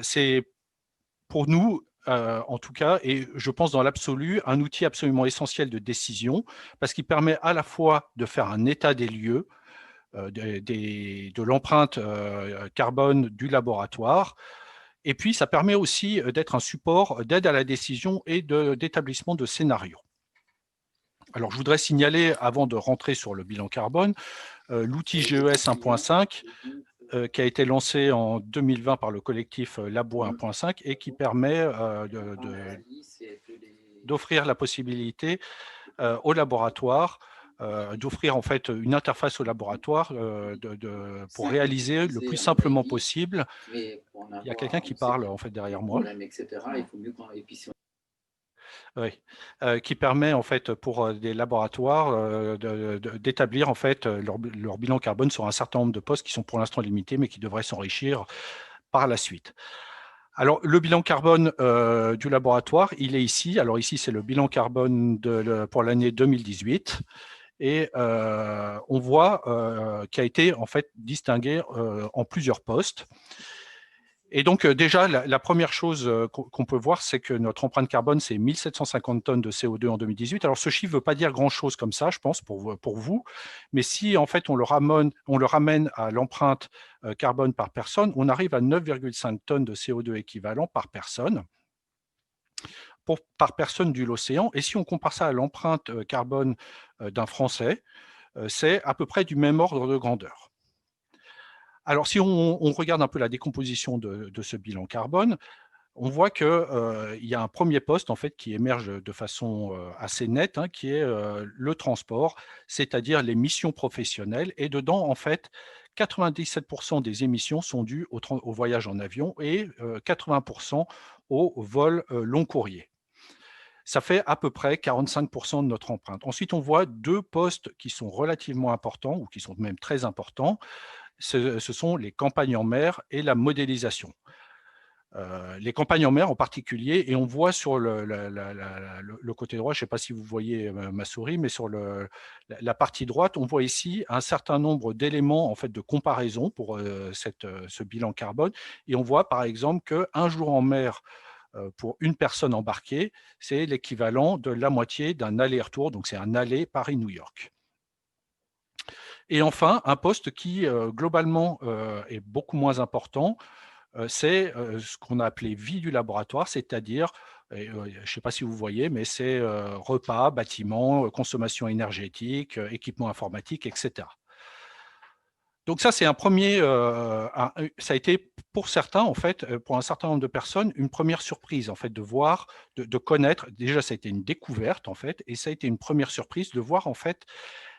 c'est pour nous, en tout cas, et je pense dans l'absolu, un outil absolument essentiel de décision, parce qu'il permet à la fois de faire un état des lieux, de l'empreinte carbone du laboratoire. Et puis, ça permet aussi d'être un support d'aide à la décision et d'établissement de scénarios. Alors, je voudrais signaler, avant de rentrer sur le bilan carbone, l'outil GES 1.5 qui a été lancé en 2020 par le collectif Labo 1.5 et qui permet d'offrir la possibilité au laboratoire d'offrir en fait une interface au laboratoire pour réaliser le plus simplement possible. Il y a quelqu'un qui parle en fait derrière moi. Oui, qui permet en fait pour des laboratoires d'établir en fait leur bilan carbone sur un certain nombre de postes qui sont pour l'instant limités, mais qui devraient s'enrichir par la suite. Alors, le bilan carbone du laboratoire, il est ici. Alors ici, c'est le bilan carbone pour l'année 2018. Et on voit qu'il a été en fait distingué en plusieurs postes. Et donc déjà, la première chose qu'on peut voir, c'est que notre empreinte carbone, c'est 1750 tonnes de CO2 en 2018. Alors ce chiffre ne veut pas dire grand-chose comme ça, je pense, pour vous. Mais si en fait on le ramène à l'empreinte carbone par personne, on arrive à 9,5 tonnes de CO2 équivalent par personne. Par personne de l'océan. Et si on compare ça à l'empreinte carbone d'un Français, c'est à peu près du même ordre de grandeur. Alors, si on regarde un peu la décomposition de ce bilan carbone, on voit qu'il y a un premier poste en fait, qui émerge de façon assez nette, hein, qui est le transport, c'est-à-dire les missions professionnelles. Et dedans, en fait, 97% des émissions sont dues au voyage en avion et 80% au vol long courrier. Ça fait à peu près 45% de notre empreinte. Ensuite, on voit 2 postes qui sont relativement importants, ou qui sont même très importants. Ce sont les campagnes en mer et la modélisation. Les campagnes en mer en particulier, et on voit sur le côté droit, je ne sais pas si vous voyez ma souris, mais sur la partie droite, on voit ici un certain nombre d'éléments en fait, de comparaison pour ce bilan carbone. Et on voit par exemple qu'un jour en mer, pour une personne embarquée, c'est l'équivalent de la moitié d'un aller-retour, donc c'est un aller Paris-New York. Et enfin, un poste qui, globalement, est beaucoup moins important, c'est ce qu'on a appelé vie du laboratoire, c'est-à-dire, je ne sais pas si vous voyez, mais c'est repas, bâtiments, consommation énergétique, équipement informatique, etc. Donc ça, c'est un premier, ça a été pour certains, en fait, pour un certain nombre de personnes, une première surprise, en fait, de voir, de connaître. Déjà, ça a été une découverte, en fait, et ça a été une première surprise de voir, en fait,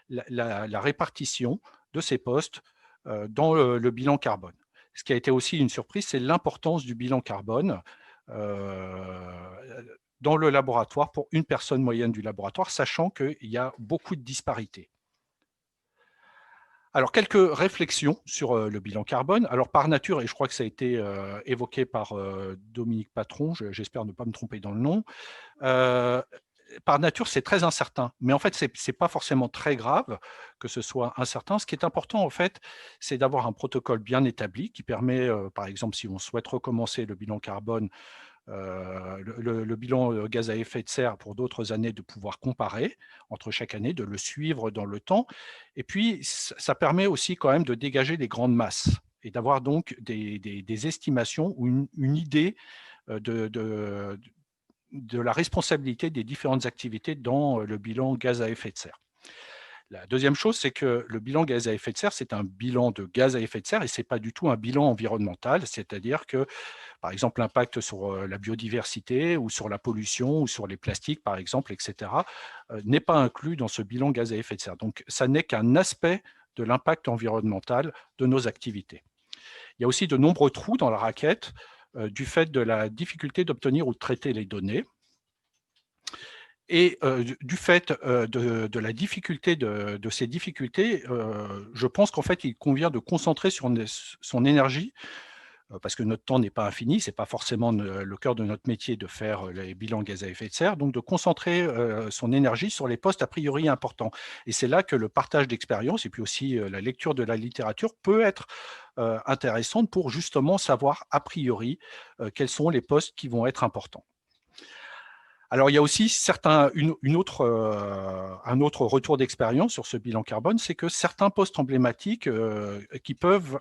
la répartition de ces postes dans le bilan carbone. Ce qui a été aussi une surprise, c'est l'importance du bilan carbone dans le laboratoire pour une personne moyenne du laboratoire, sachant qu'il y a beaucoup de disparités. Alors, quelques réflexions sur le bilan carbone. Alors, par nature, et je crois que ça a été évoqué par Dominique Patron, j'espère ne pas me tromper dans le nom, par nature, c'est très incertain. Mais en fait, ce n'est pas forcément très grave que ce soit incertain. Ce qui est important, en fait, c'est d'avoir un protocole bien établi qui permet, par exemple, si on souhaite recommencer le bilan carbone, le bilan gaz à effet de serre pour d'autres années, de pouvoir comparer entre chaque année, de le suivre dans le temps. Et puis, ça permet aussi quand même de dégager les grandes masses et d'avoir donc des estimations ou une idée de la responsabilité des différentes activités dans le bilan gaz à effet de serre. La deuxième chose, c'est que le bilan gaz à effet de serre, c'est un bilan de gaz à effet de serre et ce n'est pas du tout un bilan environnemental, c'est-à-dire que, par exemple, l'impact sur la biodiversité ou sur la pollution ou sur les plastiques, par exemple, etc., n'est pas inclus dans ce bilan gaz à effet de serre. Donc, ça n'est qu'un aspect de l'impact environnemental de nos activités. Il y a aussi de nombreux trous dans la raquette du fait de la difficulté d'obtenir ou de traiter les données. Et du fait de la difficulté de ces difficultés, je pense qu'en fait, il convient de concentrer sur son énergie, parce que notre temps n'est pas infini, ce n'est pas forcément le cœur de notre métier de faire les bilans gaz à effet de serre, donc de concentrer son énergie sur les postes a priori importants. Et c'est là que le partage d'expérience et puis aussi la lecture de la littérature peut être intéressante pour justement savoir a priori quels sont les postes qui vont être importants. Alors, il y a aussi un autre retour d'expérience sur ce bilan carbone, c'est que certains postes emblématiques qui peuvent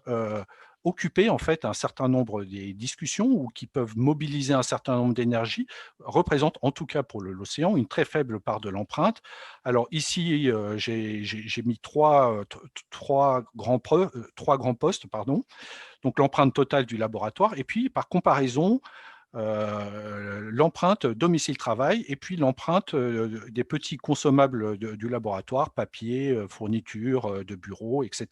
occuper en fait un certain nombre des discussions ou qui peuvent mobiliser un certain nombre d'énergies représentent, en tout cas pour l'océan, une très faible part de l'empreinte. Alors ici, j'ai mis trois grands postes, pardon. Donc l'empreinte totale du laboratoire et puis par comparaison, l'empreinte domicile-travail et puis l'empreinte des petits consommables du laboratoire, papier, fournitures de bureau, etc.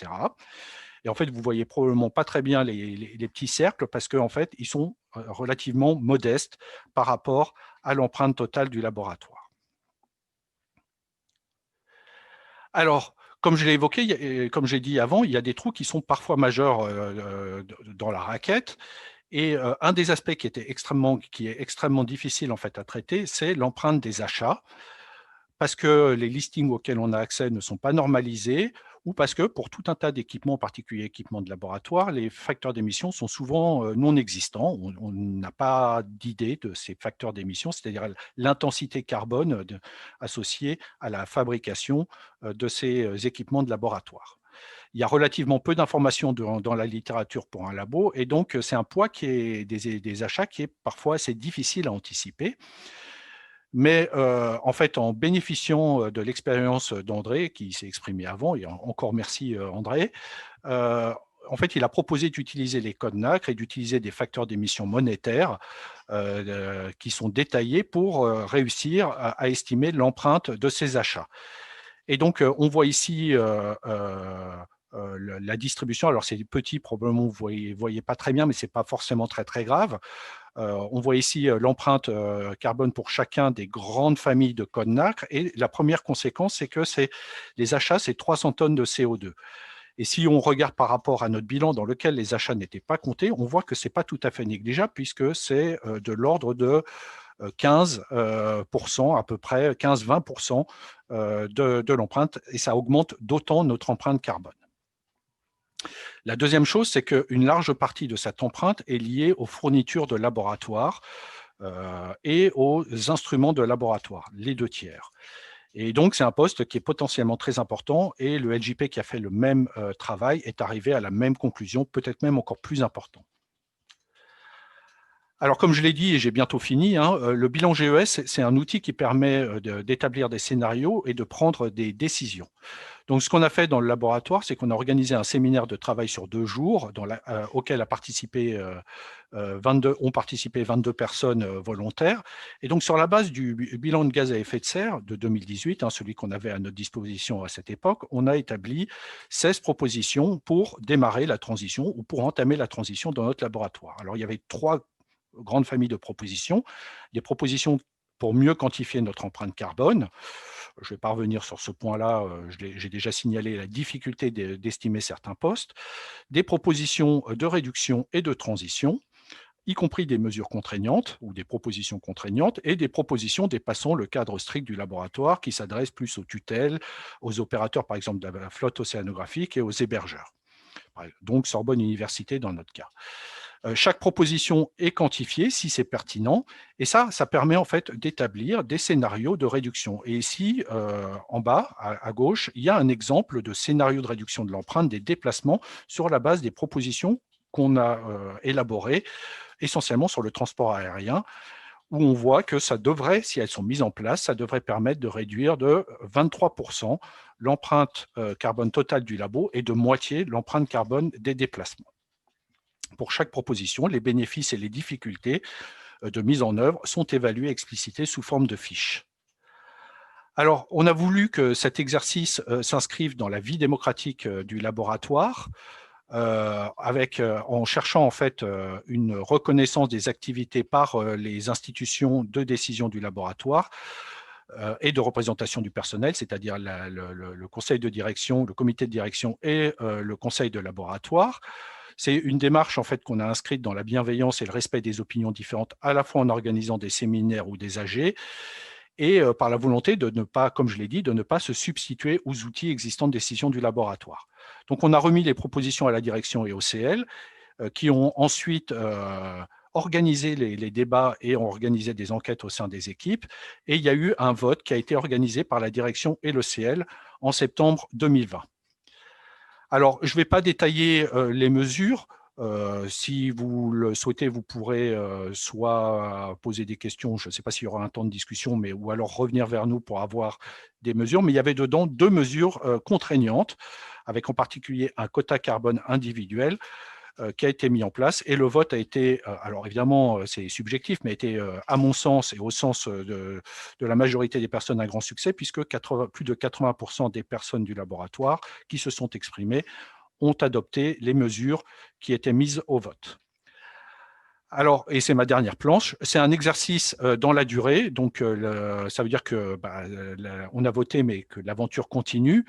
Et en fait, vous ne voyez probablement pas très bien les petits cercles parce qu'en fait, ils sont relativement modestes par rapport à l'empreinte totale du laboratoire. Alors, comme je l'ai évoqué, comme j'ai dit avant, il y a des trous qui sont parfois majeurs dans la raquette. Et un des aspects qui est extrêmement difficile en fait à traiter, c'est l'empreinte des achats, parce que les listings auxquels on a accès ne sont pas normalisés, ou parce que pour tout un tas d'équipements, en particulier équipements de laboratoire, les facteurs d'émission sont souvent non existants. On n'a pas d'idée de ces facteurs d'émission, c'est-à-dire l'intensité carbone associée à la fabrication de ces équipements de laboratoire. Il y a relativement peu d'informations dans la littérature pour un labo, et donc c'est un poids qui est des achats qui est parfois assez difficile à anticiper. Mais en fait, en bénéficiant de l'expérience d'André, qui s'est exprimé avant, et encore merci André, en fait, il a proposé d'utiliser les codes NACRE et d'utiliser des facteurs d'émission monétaires qui sont détaillés pour réussir à estimer l'empreinte de ces achats. Et donc, on voit ici la distribution. Alors, c'est petit, probablement, vous ne voyez pas très bien, mais ce n'est pas forcément très, très grave. On voit ici l'empreinte carbone pour chacun des grandes familles de codes NACRE. Et la première conséquence, c'est que les achats, c'est 300 tonnes de CO2. Et si on regarde par rapport à notre bilan dans lequel les achats n'étaient pas comptés, on voit que ce n'est pas tout à fait négligeable puisque c'est de l'ordre de 15% à peu près, 15-20% de l'empreinte, et ça augmente d'autant notre empreinte carbone. La deuxième chose, c'est qu'une large partie de cette empreinte est liée aux fournitures de laboratoire et aux instruments de laboratoire, les 2 tiers. Et donc, c'est un poste qui est potentiellement très important, et le LJP qui a fait le même travail est arrivé à la même conclusion, peut-être même encore plus important. Alors, comme je l'ai dit, et j'ai bientôt fini, le bilan GES, c'est un outil qui permet d'établir des scénarios et de prendre des décisions. Donc, ce qu'on a fait dans le laboratoire, c'est qu'on a organisé un séminaire de travail sur 2 jours auquel ont participé 22 personnes volontaires. Et donc, sur la base du bilan de gaz à effet de serre de 2018, celui qu'on avait à notre disposition à cette époque, on a établi 16 propositions pour démarrer la transition ou pour entamer la transition dans notre laboratoire. Alors, il y avait 3 grandes familles de propositions. Des propositions pour mieux quantifier notre empreinte carbone. Je ne vais pas revenir sur ce point-là, j'ai déjà signalé la difficulté d'estimer certains postes. Des propositions de réduction et de transition, y compris des mesures contraignantes ou des propositions contraignantes, et des propositions dépassant le cadre strict du laboratoire qui s'adressent plus aux tutelles, aux opérateurs par exemple de la flotte océanographique et aux hébergeurs. Donc Sorbonne Université dans notre cas. Chaque proposition est quantifiée si c'est pertinent, et ça permet en fait d'établir des scénarios de réduction. Et ici, en bas, à gauche, il y a un exemple de scénario de réduction de l'empreinte des déplacements sur la base des propositions qu'on a élaborées, essentiellement sur le transport aérien, où on voit que ça devrait, si elles sont mises en place, ça devrait permettre de réduire de 23% l'empreinte carbone totale du labo et de moitié l'empreinte carbone des déplacements. Pour chaque proposition, les bénéfices et les difficultés de mise en œuvre sont évalués et explicités sous forme de fiches. Alors, on a voulu que cet exercice s'inscrive dans la vie démocratique du laboratoire, en cherchant en fait une reconnaissance des activités par les institutions de décision du laboratoire, et de représentation du personnel, c'est-à-dire le conseil de direction, le comité de direction et le conseil de laboratoire. C'est une démarche en fait qu'on a inscrite dans la bienveillance et le respect des opinions différentes, à la fois en organisant des séminaires ou des AG, et par la volonté de ne pas, comme je l'ai dit, de ne pas se substituer aux outils existants de décision du laboratoire. Donc on a remis les propositions à la direction et au CL, qui ont ensuite organisé les débats et ont organisé des enquêtes au sein des équipes. Et il y a eu un vote qui a été organisé par la direction et le CL en septembre 2020. Alors, je ne vais pas détailler les mesures. Si vous le souhaitez, vous pourrez soit poser des questions, je ne sais pas s'il y aura un temps de discussion, mais ou alors revenir vers nous pour avoir des mesures. Mais il y avait dedans 2 mesures contraignantes, avec en particulier un quota carbone individuel qui a été mis en place, et le vote a été, alors évidemment c'est subjectif, mais a été à mon sens et au sens de la majorité des personnes un grand succès, puisque plus de 80% des personnes du laboratoire qui se sont exprimées ont adopté les mesures qui étaient mises au vote. Alors, et c'est ma dernière planche, c'est un exercice dans la durée, donc ça veut dire que on a voté, mais que l'aventure continue.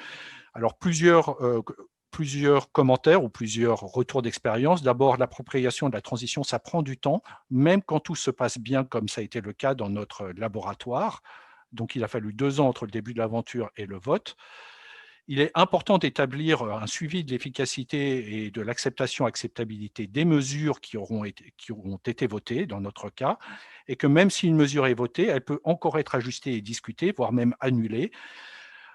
Alors, plusieurs commentaires ou plusieurs retours d'expérience. D'abord, l'appropriation de la transition, ça prend du temps, même quand tout se passe bien, comme ça a été le cas dans notre laboratoire. Donc, il a fallu 2 ans entre le début de l'aventure et le vote. Il est important d'établir un suivi de l'efficacité et de l'acceptabilité des mesures qui ont été votées, dans notre cas, et que même si une mesure est votée, elle peut encore être ajustée et discutée, voire même annulée.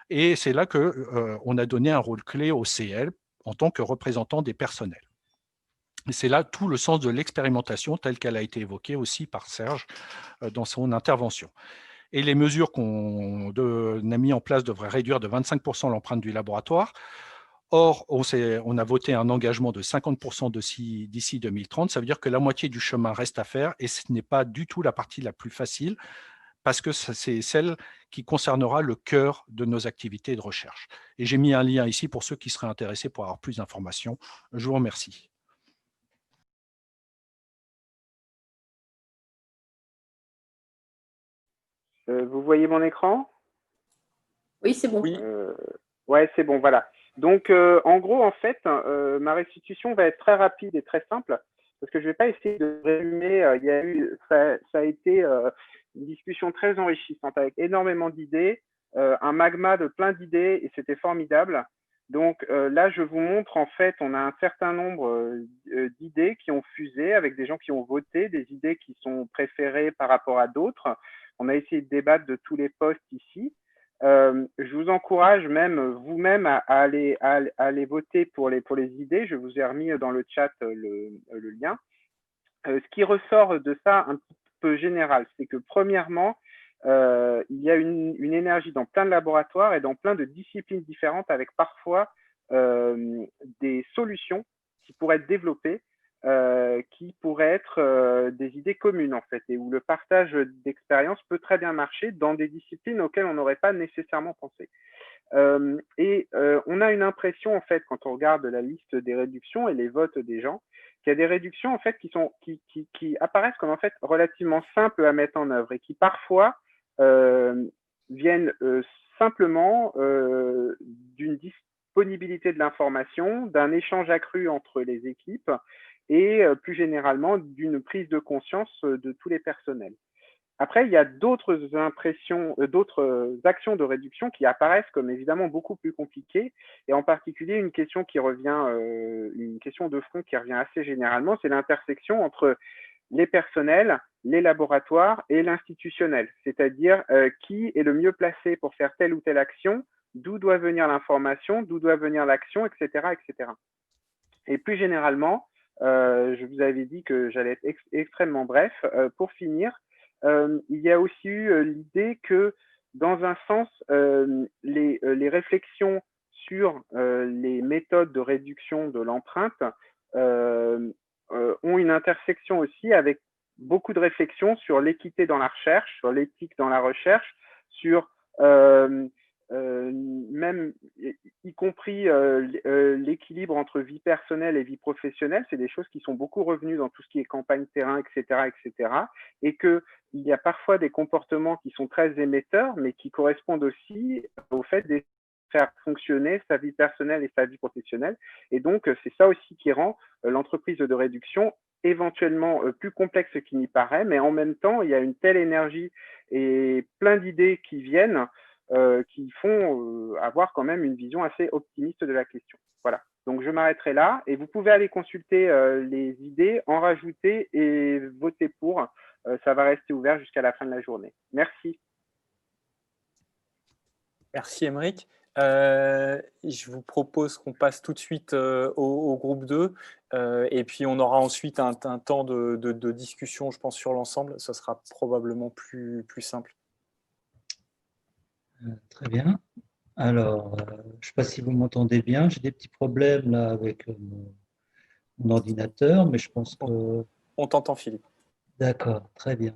Et c'est là qu'on a donné un rôle clé au CL en tant que représentant des personnels. Et c'est là tout le sens de l'expérimentation telle qu'elle a été évoquée aussi par Serge dans son intervention. Et les mesures qu'on a mis en place devraient réduire de 25% l'empreinte du laboratoire. Or, on a voté un engagement de 50% d'ici 2030. Ça veut dire que la moitié du chemin reste à faire, et ce n'est pas du tout la partie la plus facile, parce que c'est celle qui concernera le cœur de nos activités de recherche. Et j'ai mis un lien ici pour ceux qui seraient intéressés pour avoir plus d'informations. Je vous remercie. Vous voyez mon écran? Oui, c'est bon. Oui. Ouais, c'est bon, voilà. Donc, en gros, en fait, ma restitution va être très rapide et très simple, parce que je ne vais pas essayer de résumer. Ça a été une discussion très enrichissante, avec énormément d'idées, un magma de plein d'idées, et c'était formidable. Donc là, je vous montre, en fait, on a un certain nombre d'idées qui ont fusé, avec des gens qui ont voté, des idées qui sont préférées par rapport à d'autres. On a essayé de débattre de tous les postes ici. Je vous encourage même vous-même à aller voter pour les idées. Je vous ai remis dans le chat le lien. Ce qui ressort de ça un petit peu général, c'est que premièrement, il y a une énergie dans plein de laboratoires et dans plein de disciplines différentes, avec parfois des solutions qui pourraient être développées, qui pourraient être des idées communes en fait, et où le partage d'expériences peut très bien marcher dans des disciplines auxquelles on n'aurait pas nécessairement pensé. On a une impression en fait, quand on regarde la liste des réductions et les votes des gens, qu'il y a des réductions en fait qui apparaissent comme en fait relativement simples à mettre en œuvre et qui parfois viennent simplement d'une disponibilité de l'information, d'un échange accru entre les équipes et plus généralement d'une prise de conscience de tous les personnels. Après, il y a d'autres actions de réduction qui apparaissent comme évidemment beaucoup plus compliquées, et en particulier une question qui revient, une question de fond qui revient assez généralement, c'est l'intersection entre les personnels, les laboratoires et l'institutionnel, c'est-à-dire qui est le mieux placé pour faire telle ou telle action, d'où doit venir l'information, d'où doit venir l'action, etc., etc. Et plus généralement, je vous avais dit que j'allais être extrêmement bref. Pour finir, il y a aussi eu l'idée que, dans un sens, les réflexions sur les méthodes de réduction de l'empreinte ont une intersection aussi avec beaucoup de réflexions sur l'équité dans la recherche, sur l'éthique dans la recherche, sur même y compris l'équilibre entre vie personnelle et vie professionnelle, c'est des choses qui sont beaucoup revenues dans tout ce qui est campagne terrain, etc., et qu'il y a parfois des comportements qui sont très émetteurs, mais qui correspondent aussi au fait de faire fonctionner sa vie personnelle et sa vie professionnelle. Et donc, c'est ça aussi qui rend l'entreprise de réduction éventuellement plus complexe qu'il n'y paraît, mais en même temps, il y a une telle énergie et plein d'idées qui viennent qui font avoir quand même une vision assez optimiste de la question. Voilà. Donc, je m'arrêterai là et vous pouvez aller consulter les idées, en rajouter et voter pour. Ça va rester ouvert jusqu'à la fin de la journée. Merci. Merci, Aymeric. Je vous propose qu'on passe tout de suite au groupe 2 et puis on aura ensuite un temps de discussion, je pense, sur l'ensemble. Ça sera probablement plus simple. Très bien. Alors, je ne sais pas si vous m'entendez bien. J'ai des petits problèmes là avec mon ordinateur, mais je pense que… On t'entend, Philippe. D'accord, très bien.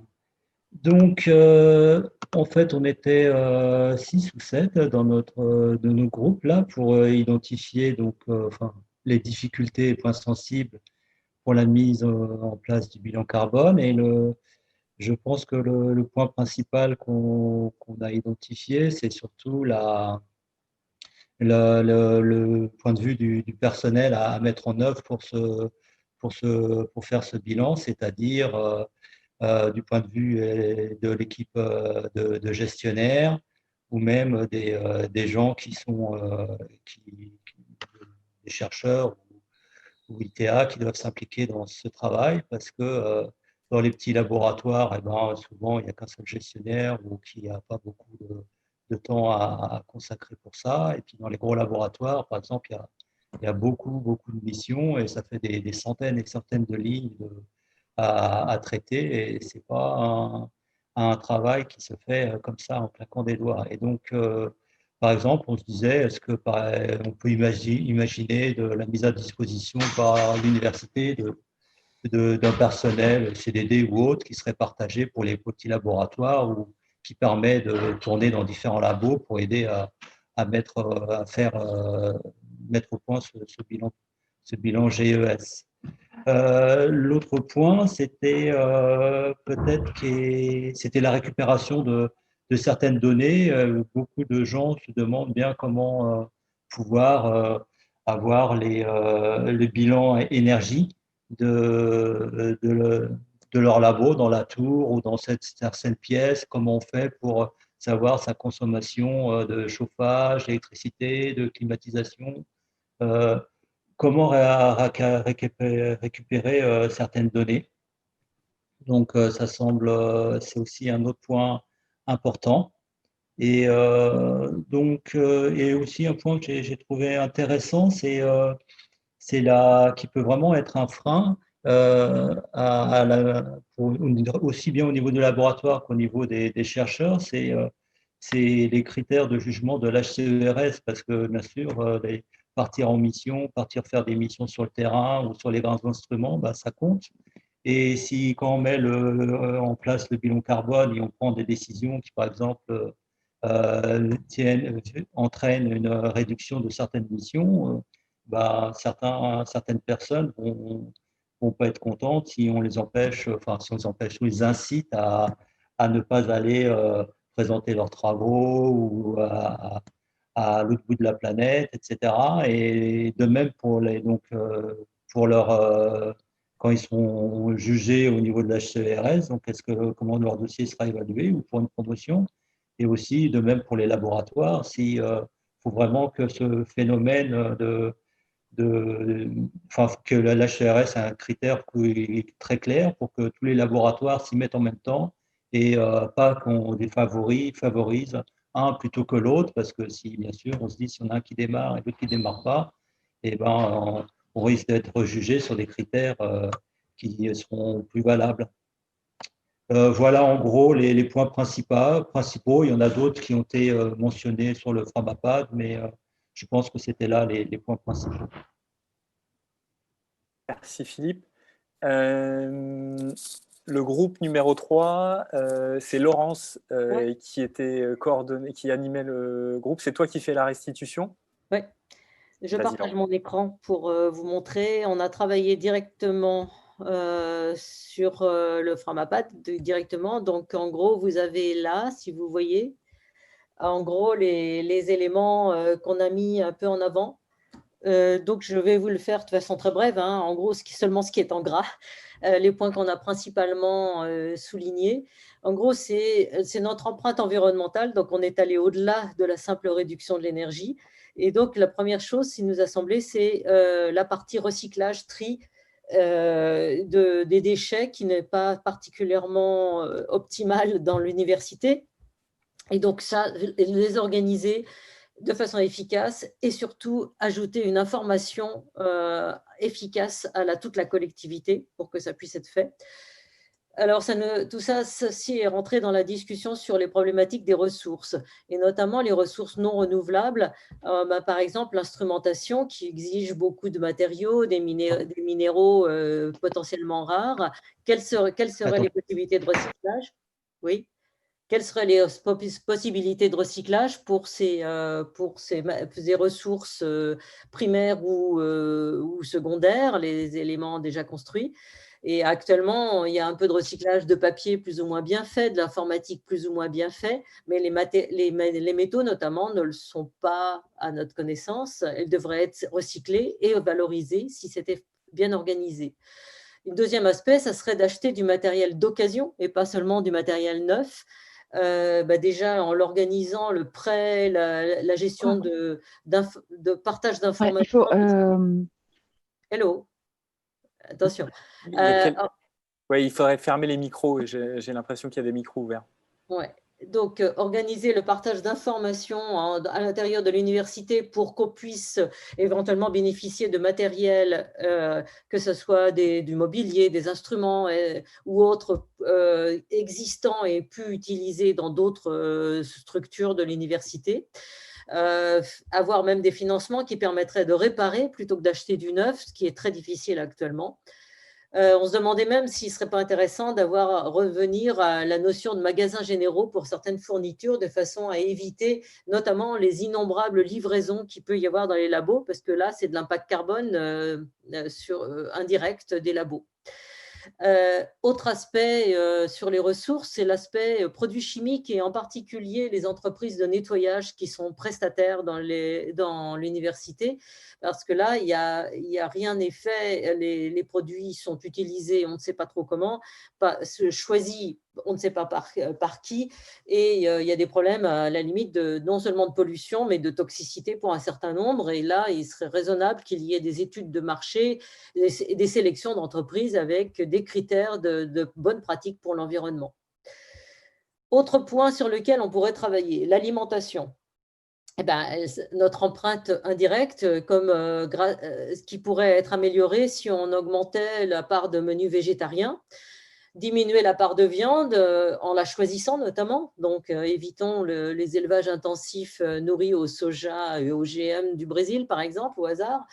Donc, en fait, on était 6 ou 7 dans de nos groupes là pour identifier donc, les difficultés et points sensibles pour la mise en place du bilan carbone. Et je pense que le point principal qu'on a identifié, c'est surtout le point de vue du personnel à mettre en œuvre pour faire ce bilan, c'est-à-dire du point de vue de l'équipe de gestionnaires ou même des gens qui sont des chercheurs ou ITA qui doivent s'impliquer dans ce travail parce que dans les petits laboratoires, eh ben, souvent il n'y a qu'un seul gestionnaire ou qui n'a pas beaucoup de temps à consacrer pour ça. Et puis dans les gros laboratoires, par exemple, il y a beaucoup de missions et ça fait des centaines et centaines de lignes à traiter et ce n'est pas un travail qui se fait comme ça en claquant des doigts. Et donc, par exemple, on se disait, est-ce que on peut imaginer de la mise à disposition par l'université d'un personnel CDD ou autre qui serait partagé pour les petits laboratoires ou qui permet de tourner dans différents labos pour aider à mettre au point ce bilan GES. L'autre point, c'était peut-être que c'était la récupération de certaines données. Beaucoup de gens se demandent bien comment pouvoir avoir le bilan énergie de leur labo dans la tour ou dans certaine pièce, comment on fait pour savoir sa consommation de chauffage, d'électricité, de climatisation. Comment récupérer certaines données. Donc, ça semble, c'est aussi un autre point important. Et donc, et aussi un point que j'ai trouvé intéressant, c'est qui peut vraiment être un frein aussi bien au niveau du laboratoire qu'au niveau des chercheurs, c'est les critères de jugement de l'HCERS, parce que bien sûr, partir en mission, partir faire des missions sur le terrain ou sur les grands instruments, bah, ça compte. Et si quand on met en place le bilan carbone et on prend des décisions qui, par exemple, entraînent une réduction de certaines missions, bah, certaines personnes vont pas être contentes si on les empêche, si on les incite à ne pas aller présenter leurs travaux ou à l'autre bout de la planète, etc. Et de même pour quand ils sont jugés au niveau de l'HCERS, donc comment leur dossier sera évalué ou pour une promotion. Et aussi de même pour les laboratoires, s'il faut vraiment que ce phénomène que l'HCERS a un critère très clair pour que tous les laboratoires s'y mettent en même temps et pas qu'on les favorise un plutôt que l'autre, parce que si, bien sûr, on se dit si on a un qui démarre et l'autre qui ne démarre pas, et ben, on risque d'être jugé sur des critères qui seront plus valables. Voilà en gros les points principaux. Il y en a d'autres qui ont été mentionnés sur le Framapad, mais je pense que c'était là les points principaux. Merci Philippe. Le groupe numéro 3, c'est Laurence qui était qui animait le groupe. C'est toi qui fais la restitution? Oui, je partage mon écran pour vous montrer. On a travaillé directement sur le Framapat, directement. Donc, en gros, vous avez là, si vous voyez, en gros, les éléments qu'on a mis un peu en avant. Donc, je vais vous le faire de façon très brève. Hein. En gros, seulement ce qui est en gras, les points qu'on a principalement soulignés. En gros, c'est notre empreinte environnementale. Donc, on est allé au-delà de la simple réduction de l'énergie. Et donc, la première chose qui nous a semblé, c'est la partie recyclage, tri des déchets qui n'est pas particulièrement optimale dans l'université. Et donc, ça, les organiser de façon efficace et surtout ajouter une information efficace à toute la collectivité pour que ça puisse être fait. Alors, tout ça, ceci est rentré dans la discussion sur les problématiques des ressources, et notamment les ressources non renouvelables. Par exemple, l'instrumentation qui exige beaucoup de matériaux, des minéraux potentiellement rares. Quelles seraient les possibilités de recyclage? Oui. Quelles seraient les possibilités de recyclage pour ces ressources primaires ou secondaires, les éléments déjà construits? Et actuellement, il y a un peu de recyclage de papier plus ou moins bien fait, de l'informatique plus ou moins bien fait, mais les métaux notamment ne le sont pas à notre connaissance. Elles devraient être recyclées et valorisées si c'était bien organisé. Un deuxième aspect, ça serait d'acheter du matériel d'occasion et pas seulement du matériel neuf. Déjà en l'organisant, le prêt, la gestion de partage d'informations. Hello, attention. Il faudrait fermer les micros, et j'ai l'impression qu'il y a des micros ouverts. Ouais. Donc, organiser le partage d'informations à l'intérieur de l'université pour qu'on puisse éventuellement bénéficier de matériel, que ce soit du mobilier, des instruments ou autres existants et plus utilisés dans d'autres structures de l'université. Avoir même des financements qui permettraient de réparer plutôt que d'acheter du neuf, ce qui est très difficile actuellement. On se demandait même s'il ne serait pas intéressant revenir à la notion de magasins généraux pour certaines fournitures, de façon à éviter notamment les innombrables livraisons qu'il peut y avoir dans les labos, parce que là, c'est de l'impact carbone indirect des labos. Autre aspect sur les ressources, c'est l'aspect produits chimiques, et en particulier les entreprises de nettoyage qui sont prestataires dans l'université, parce que là, il y a rien n'est fait, les produits sont utilisés, on ne sait pas trop comment, choisis, on ne sait pas par qui, et il y a des problèmes à la limite non seulement de pollution, mais de toxicité pour un certain nombre. Et là, il serait raisonnable qu'il y ait des études de marché, des sélections d'entreprises avec des critères de bonnes pratiques pour l'environnement. Autre point sur lequel on pourrait travailler, l'alimentation. Notre empreinte indirecte, qui pourrait être améliorée si on augmentait la part de menus végétariens, diminuer la part de viande en la choisissant notamment. Donc, évitons les élevages intensifs nourris au soja et au GM du Brésil, par exemple, au hasard,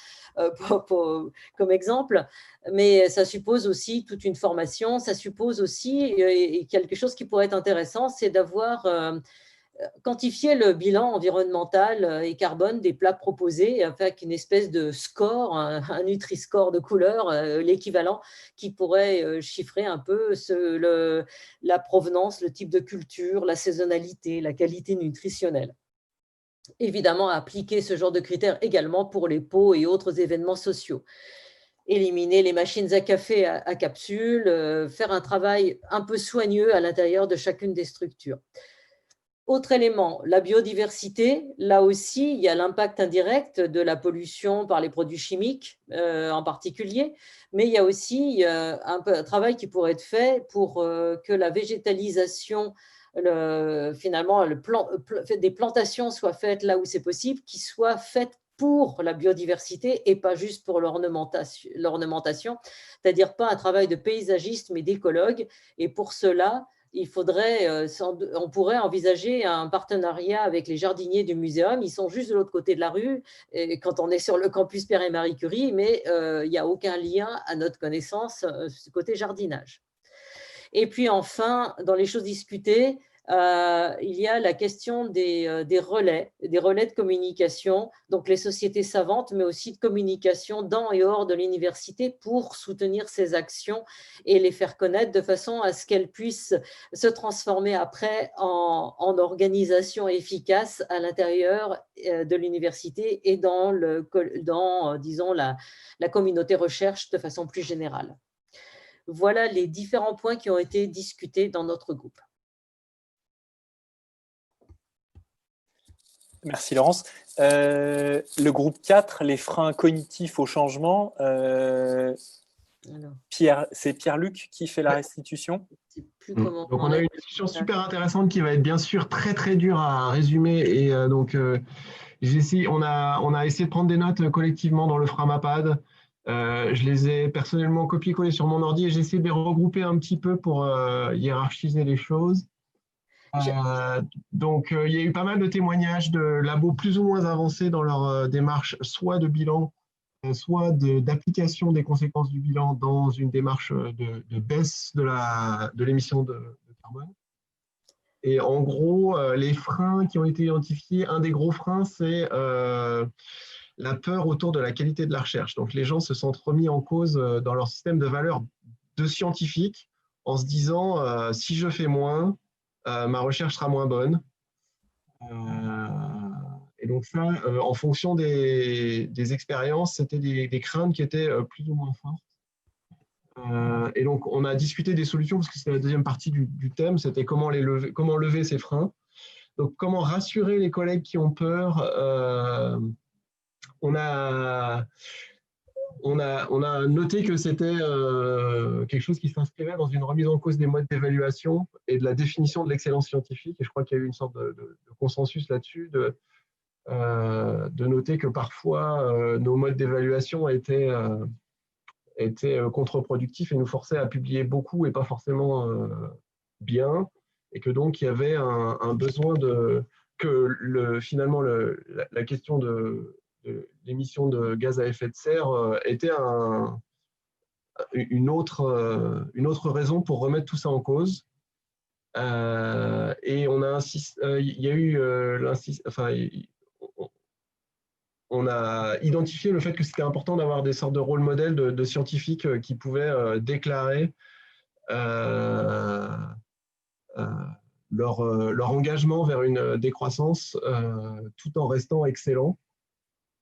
comme exemple. Mais ça suppose aussi toute une formation. Ça suppose aussi, et quelque chose qui pourrait être intéressant, c'est d'avoir quantifier le bilan environnemental et carbone des plats proposés avec une espèce de score, un Nutri-Score de couleur, l'équivalent, qui pourrait chiffrer un peu la provenance, le type de culture, la saisonnalité, la qualité nutritionnelle. Évidemment, appliquer ce genre de critères également pour les pots et autres événements sociaux. Éliminer les machines à café à capsules, faire un travail un peu soigneux à l'intérieur de chacune des structures. Autre élément, la biodiversité. Là aussi, il y a l'impact indirect de la pollution par les produits chimiques en particulier, mais il y a aussi un travail qui pourrait être fait pour que la végétalisation, finalement, des plantations soient faites là où c'est possible, qui soient faites pour la biodiversité et pas juste pour l'ornementation, c'est-à-dire pas un travail de paysagiste, mais d'écologue. Et pour cela, on pourrait envisager un partenariat avec les jardiniers du muséum. Ils sont juste de l'autre côté de la rue quand on est sur le campus Pierre et Marie Curie, mais il n'y a aucun lien à notre connaissance côté jardinage. Et puis enfin, dans les choses discutées, il y a la question des relais de communication, donc les sociétés savantes, mais aussi de communication dans et hors de l'université pour soutenir ces actions et les faire connaître de façon à ce qu'elles puissent se transformer après en organisation efficace à l'intérieur de l'université et dans, disons, la communauté recherche de façon plus générale. Voilà les différents points qui ont été discutés dans notre groupe. Merci Laurence. Le groupe 4, les freins cognitifs au changement, c'est Pierre-Luc qui fait la restitution. Donc on a eu une discussion super intéressante qui va être bien sûr très très dure à résumer et on a essayé de prendre des notes collectivement dans le Framapad. Je les ai personnellement copié-collé sur mon ordi et j'ai essayé de les regrouper un petit peu pour hiérarchiser les choses. Donc, il y a eu pas mal de témoignages de labos plus ou moins avancés dans leur démarche, soit de bilan, soit d'application des conséquences du bilan dans une démarche de baisse de l'émission de carbone. Et en gros, les freins qui ont été identifiés, un des gros freins, c'est la peur autour de la qualité de la recherche. Donc, les gens se sont remis en cause dans leur système de valeurs de scientifiques en se disant si je fais moins, ma recherche sera moins bonne. Et donc ça, en fonction des expériences, c'était des craintes qui étaient plus ou moins fortes. Et donc, on a discuté des solutions, parce que c'est la deuxième partie du thème, c'était comment lever ces freins. Donc, comment rassurer les collègues qui ont peur. On a noté que c'était quelque chose qui s'inscrivait dans une remise en cause des modes d'évaluation et de la définition de l'excellence scientifique. Et je crois qu'il y a eu une sorte de consensus là-dessus, de noter que parfois nos modes d'évaluation étaient contre-productifs et nous forçaient à publier beaucoup et pas forcément bien. Et que donc il y avait un besoin que finalement la question de l'émission de gaz à effet de serre était une autre raison pour remettre tout ça en cause. Et on a insisté, il y a eu on a identifié le fait que c'était important d'avoir des sortes de rôle modèles de scientifiques qui pouvaient déclarer leur engagement vers une décroissance tout en restant excellent.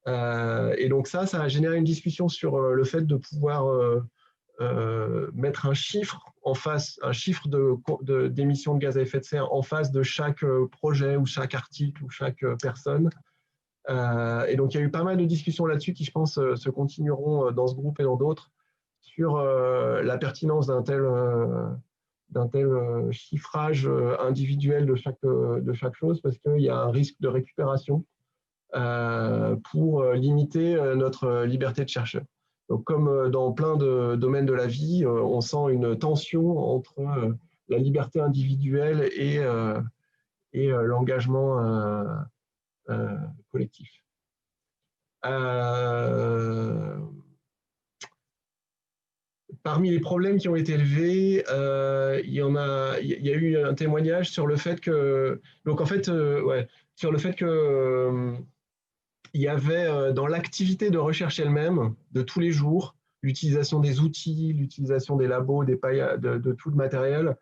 Et donc ça a généré une discussion sur le fait de pouvoir mettre un chiffre en face, un chiffre d'émissions de gaz à effet de serre en face de chaque projet ou chaque article ou chaque personne. Et donc il y a eu pas mal de discussions là-dessus qui, je pense, se continueront dans ce groupe et dans d'autres sur la pertinence d'un tel chiffrage individuel de chaque chose, parce qu'il y a un risque de récupération pour limiter notre liberté de chercheur. Donc, comme dans plein de domaines de la vie, on sent une tension entre la liberté individuelle et l'engagement collectif. Parmi les problèmes qui ont été élevés, il y a eu un témoignage sur le fait que, donc en fait, sur le fait que il y avait dans l'activité de recherche elle-même, de tous les jours, l'utilisation des outils, l'utilisation des labos, de tout le matériel.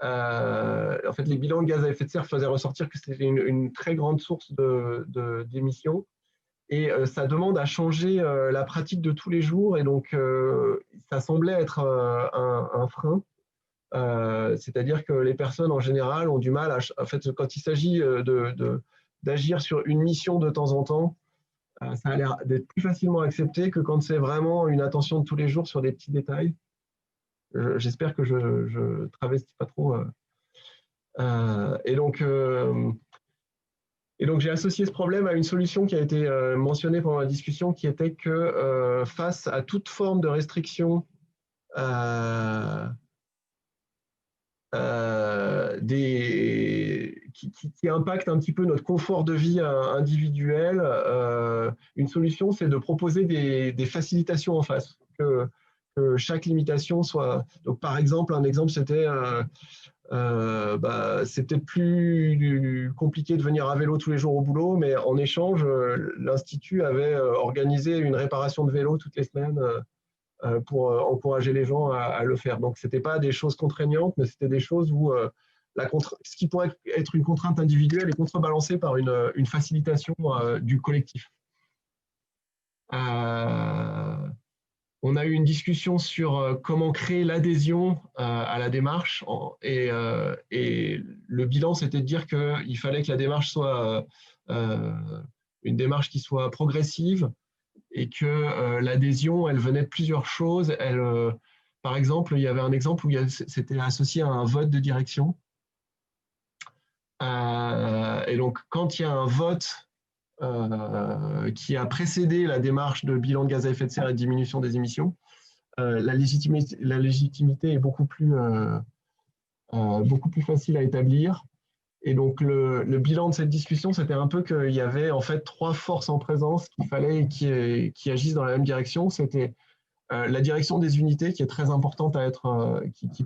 En fait, les bilans de gaz à effet de serre faisaient ressortir que c'était une très grande source d'émissions. Et ça demande à changer la pratique de tous les jours. Et donc, ça semblait être un frein. C'est-à-dire que les personnes, en général, ont du mal en fait, quand il s'agit d'agir sur une mission de temps en temps, ça a l'air d'être plus facilement accepté que quand c'est vraiment une attention de tous les jours sur des petits détails. J'espère que je travestis pas trop. Et donc, j'ai associé ce problème à une solution qui a été mentionnée pendant la discussion, qui était que face à toute forme de restriction qui impacte un petit peu notre confort de vie individuel, une solution, c'est de proposer des facilitations en face. Que que chaque limitation soit… Donc, par exemple, un exemple, c'était c'est peut-être plus compliqué de venir à vélo tous les jours au boulot, mais en échange, l'Institut avait organisé une réparation de vélo toutes les semaines pour encourager les gens à le faire. Donc, ce n'était pas des choses contraignantes, mais c'était des choses où ce qui pourrait être une contrainte individuelle est contrebalancé par une facilitation du collectif. On a eu une discussion sur comment créer l'adhésion à la démarche et le bilan, c'était de dire qu'il fallait que la démarche soit une démarche qui soit progressive et que l'adhésion, elle venait de plusieurs choses. Par exemple, il y avait un exemple où c'était associé à un vote de direction. Et donc, quand il y a un vote qui a précédé la démarche de bilan de gaz à effet de serre et de diminution des émissions, la légitimité est beaucoup plus facile à établir. Et donc, le bilan de cette discussion, c'était un peu qu'il y avait en fait 3 forces en présence qu'il fallait qui agissent dans la même direction. C'était la direction des unités, qui est très importante à être, qui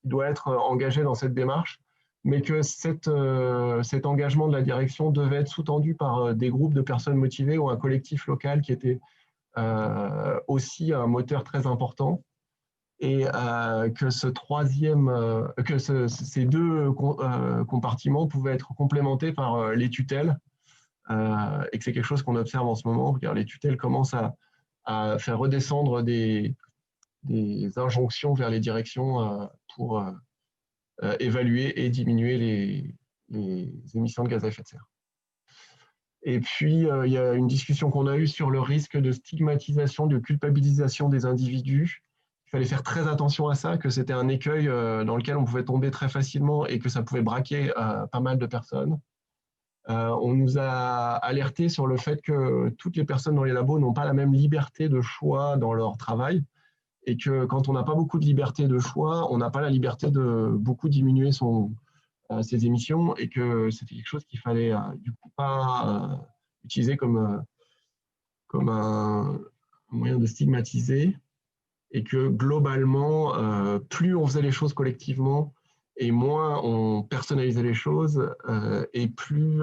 doit être engagée dans cette démarche, mais que cet engagement de la direction devait être sous-tendu par des groupes de personnes motivées ou un collectif local qui était aussi un moteur très important, et que ces 2 compartiments pouvaient être complémentés par les tutelles, et que c'est quelque chose qu'on observe en ce moment, car les tutelles commencent à faire redescendre des injonctions vers les directions pour évaluer et diminuer les émissions de gaz à effet de serre. Et puis, il y a une discussion qu'on a eue sur le risque de stigmatisation, de culpabilisation des individus. Il fallait faire très attention à ça, que c'était un écueil dans lequel on pouvait tomber très facilement et que ça pouvait braquer pas mal de personnes. On nous a alerté sur le fait que toutes les personnes dans les labos n'ont pas la même liberté de choix dans leur travail, et que quand on n'a pas beaucoup de liberté de choix, on n'a pas la liberté de beaucoup diminuer ses émissions, et que c'était quelque chose qu'il fallait du coup pas utiliser comme un moyen de stigmatiser, et que globalement, plus on faisait les choses collectivement et moins on personnalisait les choses, et plus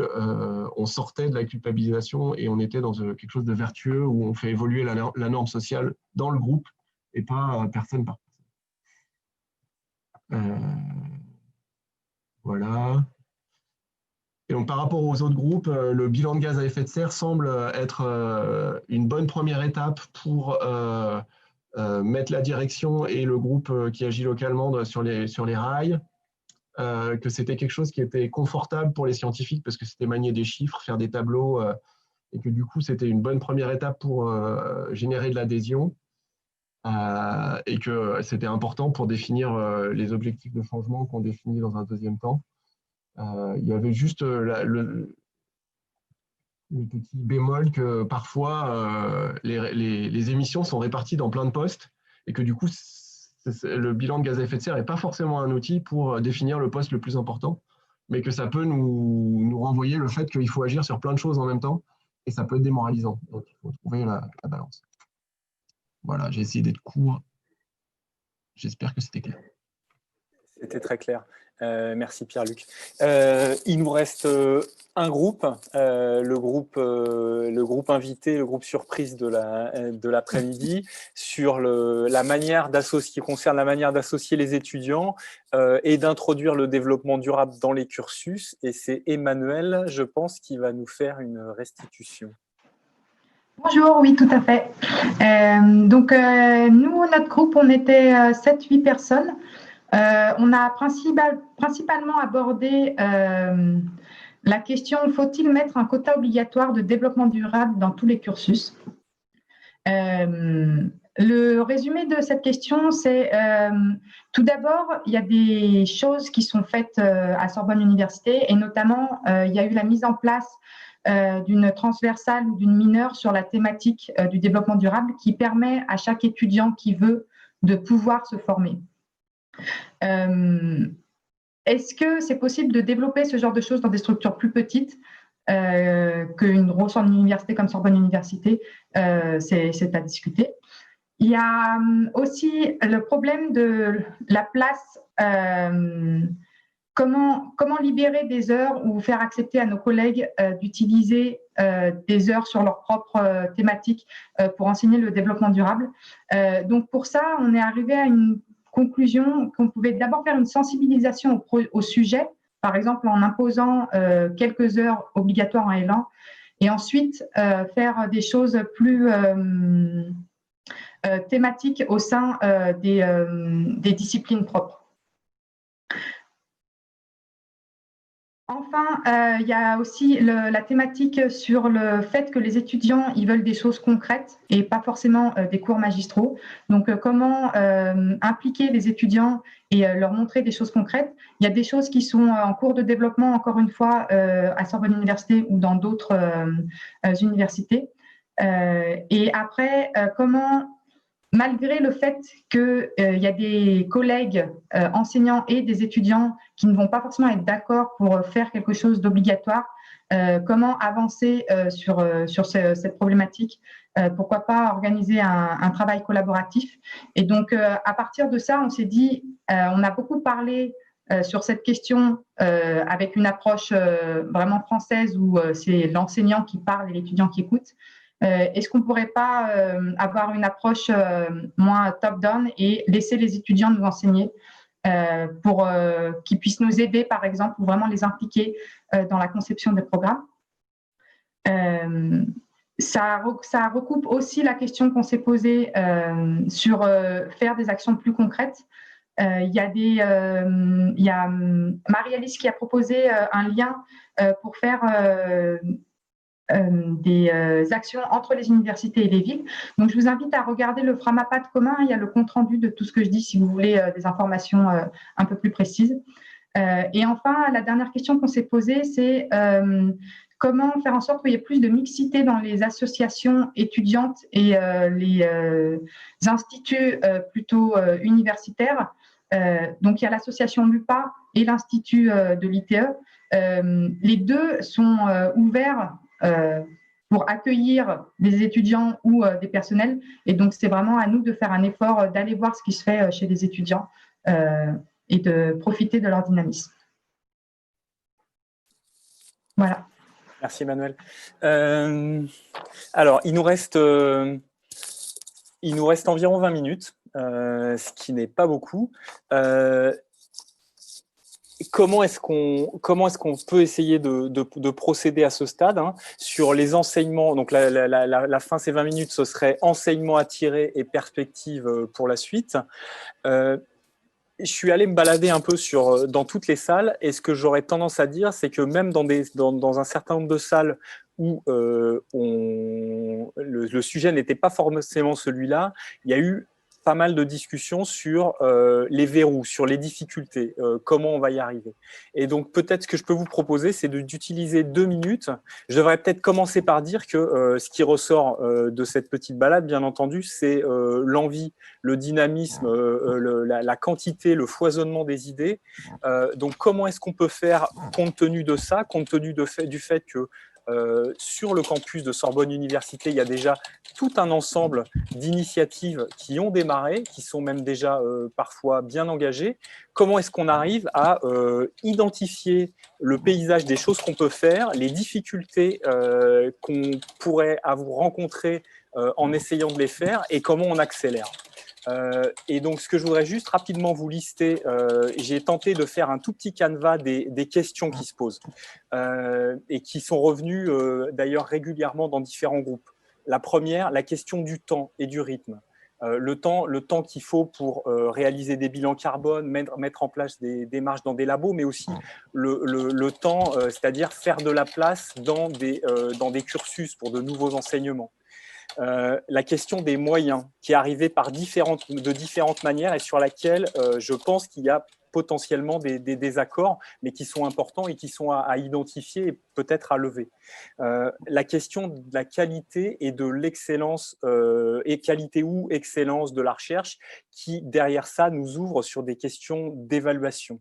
on sortait de la culpabilisation et on était dans quelque chose de vertueux où on fait évoluer la norme sociale dans le groupe et pas personne par personne. Voilà. Et donc, par rapport aux autres groupes, le bilan de gaz à effet de serre semble être une bonne première étape pour mettre la direction et le groupe qui agit localement sur les rails, que c'était quelque chose qui était confortable pour les scientifiques parce que c'était manier des chiffres, faire des tableaux, et que du coup, c'était une bonne première étape pour générer de l'adhésion. Et que c'était important pour définir les objectifs de changement qu'on définit dans un deuxième temps. Il y avait juste le petit bémol que parfois les émissions sont réparties dans plein de postes, et que du coup le bilan de gaz à effet de serre n'est pas forcément un outil pour définir le poste le plus important, mais que ça peut nous renvoyer le fait qu'il faut agir sur plein de choses en même temps, et ça peut être démoralisant. Donc il faut trouver la balance. Voilà, j'ai essayé d'être court. J'espère que c'était clair. C'était très clair. Merci Pierre-Luc. Il nous reste un groupe, le groupe invité, le groupe surprise de l'après-midi, sur la manière d'associer, qui concerne la manière d'associer les étudiants et d'introduire le développement durable dans les cursus. Et c'est Emmanuel, je pense, qui va nous faire une restitution. Bonjour, oui, tout à fait. Donc, nous, notre groupe, on était 7-8 personnes. On a principalement abordé la question, faut-il mettre un quota obligatoire de développement durable dans tous les cursus? Le résumé de cette question, c'est tout d'abord, il y a des choses qui sont faites à Sorbonne Université, et notamment, il y a eu la mise en place d'une transversale ou d'une mineure sur la thématique du développement durable qui permet à chaque étudiant qui veut de pouvoir se former. Est-ce que c'est possible de développer ce genre de choses dans des structures plus petites qu'une grosse université comme Sorbonne Université? C'est à discuter. Il y a aussi le problème de la place, comment libérer des heures ou faire accepter à nos collègues d'utiliser des heures sur leur propre thématique pour enseigner le développement durable. Donc pour ça, on est arrivé à une conclusion qu'on pouvait d'abord faire une sensibilisation au sujet, par exemple en imposant quelques heures obligatoires en L1, et ensuite faire des choses plus thématiques au sein des disciplines propres. Enfin, il y a aussi la thématique sur le fait que les étudiants, ils veulent des choses concrètes et pas forcément des cours magistraux. Donc, comment impliquer les étudiants et leur montrer des choses concrètes. Il y a des choses qui sont en cours de développement, encore une fois, à Sorbonne Université ou dans d'autres universités. Et après, comment... Malgré le fait qu'il y a des collègues enseignants et des étudiants qui ne vont pas forcément être d'accord pour faire quelque chose d'obligatoire, comment avancer sur cette problématique, pourquoi pas organiser un travail collaboratif. Et donc, à partir de ça, on s'est dit, on a beaucoup parlé sur cette question avec une approche vraiment française où c'est l'enseignant qui parle et l'étudiant qui écoute. Est-ce qu'on ne pourrait pas avoir une approche moins top-down et laisser les étudiants nous enseigner pour qu'ils puissent nous aider, par exemple, ou vraiment les impliquer dans la conception des programmes. Ça recoupe aussi la question qu'on s'est posée sur faire des actions plus concrètes. Il y a Marie-Alice qui a proposé un lien pour faire des actions entre les universités et les villes. Donc, je vous invite à regarder le Framapat commun. Il y a le compte-rendu de tout ce que je dis si vous voulez des informations un peu plus précises. Et enfin, la dernière question qu'on s'est posée, c'est comment faire en sorte qu'il y ait plus de mixité dans les associations étudiantes et les instituts plutôt universitaires. Donc, il y a l'association LUPA et l'Institut de l'ITE. Les deux sont ouverts pour accueillir des étudiants ou des personnels. Et donc, c'est vraiment à nous de faire un effort, d'aller voir ce qui se fait chez les étudiants et de profiter de leur dynamisme. Voilà. Merci, Emmanuel. Alors, il nous reste environ 20 minutes, ce qui n'est pas beaucoup. Comment est-ce qu'on peut essayer de procéder à ce stade sur les enseignements? Donc, la fin, ces 20 minutes, ce serait enseignement à tirer et perspective pour la suite. Je suis allé me balader un peu dans toutes les salles et ce que j'aurais tendance à dire, c'est que même dans un certain nombre de salles où le sujet n'était pas forcément celui-là, il y a eu pas mal de discussions sur les verrous, sur les difficultés, comment on va y arriver. Et donc, peut-être ce que je peux vous proposer, c'est d'utiliser 2 minutes. Je devrais peut-être commencer par dire que ce qui ressort de cette petite balade, bien entendu, c'est l'envie, le dynamisme, la quantité, le foisonnement des idées. Donc, comment est-ce qu'on peut faire compte tenu de ça, compte tenu du fait que sur le campus de Sorbonne Université, il y a déjà tout un ensemble d'initiatives qui ont démarré, qui sont même déjà parfois bien engagées. Comment est-ce qu'on arrive à identifier le paysage des choses qu'on peut faire, les difficultés qu'on pourrait rencontrer en essayant de les faire et comment on accélère? Et donc, ce que je voudrais juste rapidement vous lister, j'ai tenté de faire un tout petit canevas des questions qui se posent et qui sont revenues d'ailleurs régulièrement dans différents groupes. La première, la question du temps et du rythme. Le temps qu'il faut pour réaliser des bilans carbone, mettre en place des démarches dans des labos, mais aussi le temps, c'est-à-dire faire de la place dans des cursus pour de nouveaux enseignements. La question des moyens qui est arrivée de différentes manières et sur laquelle je pense qu'il y a potentiellement des désaccords, mais qui sont importants et qui sont à identifier et peut-être à lever. La question de la qualité et de l'excellence, et qualité ou excellence de la recherche, qui derrière ça nous ouvre sur des questions d'évaluation.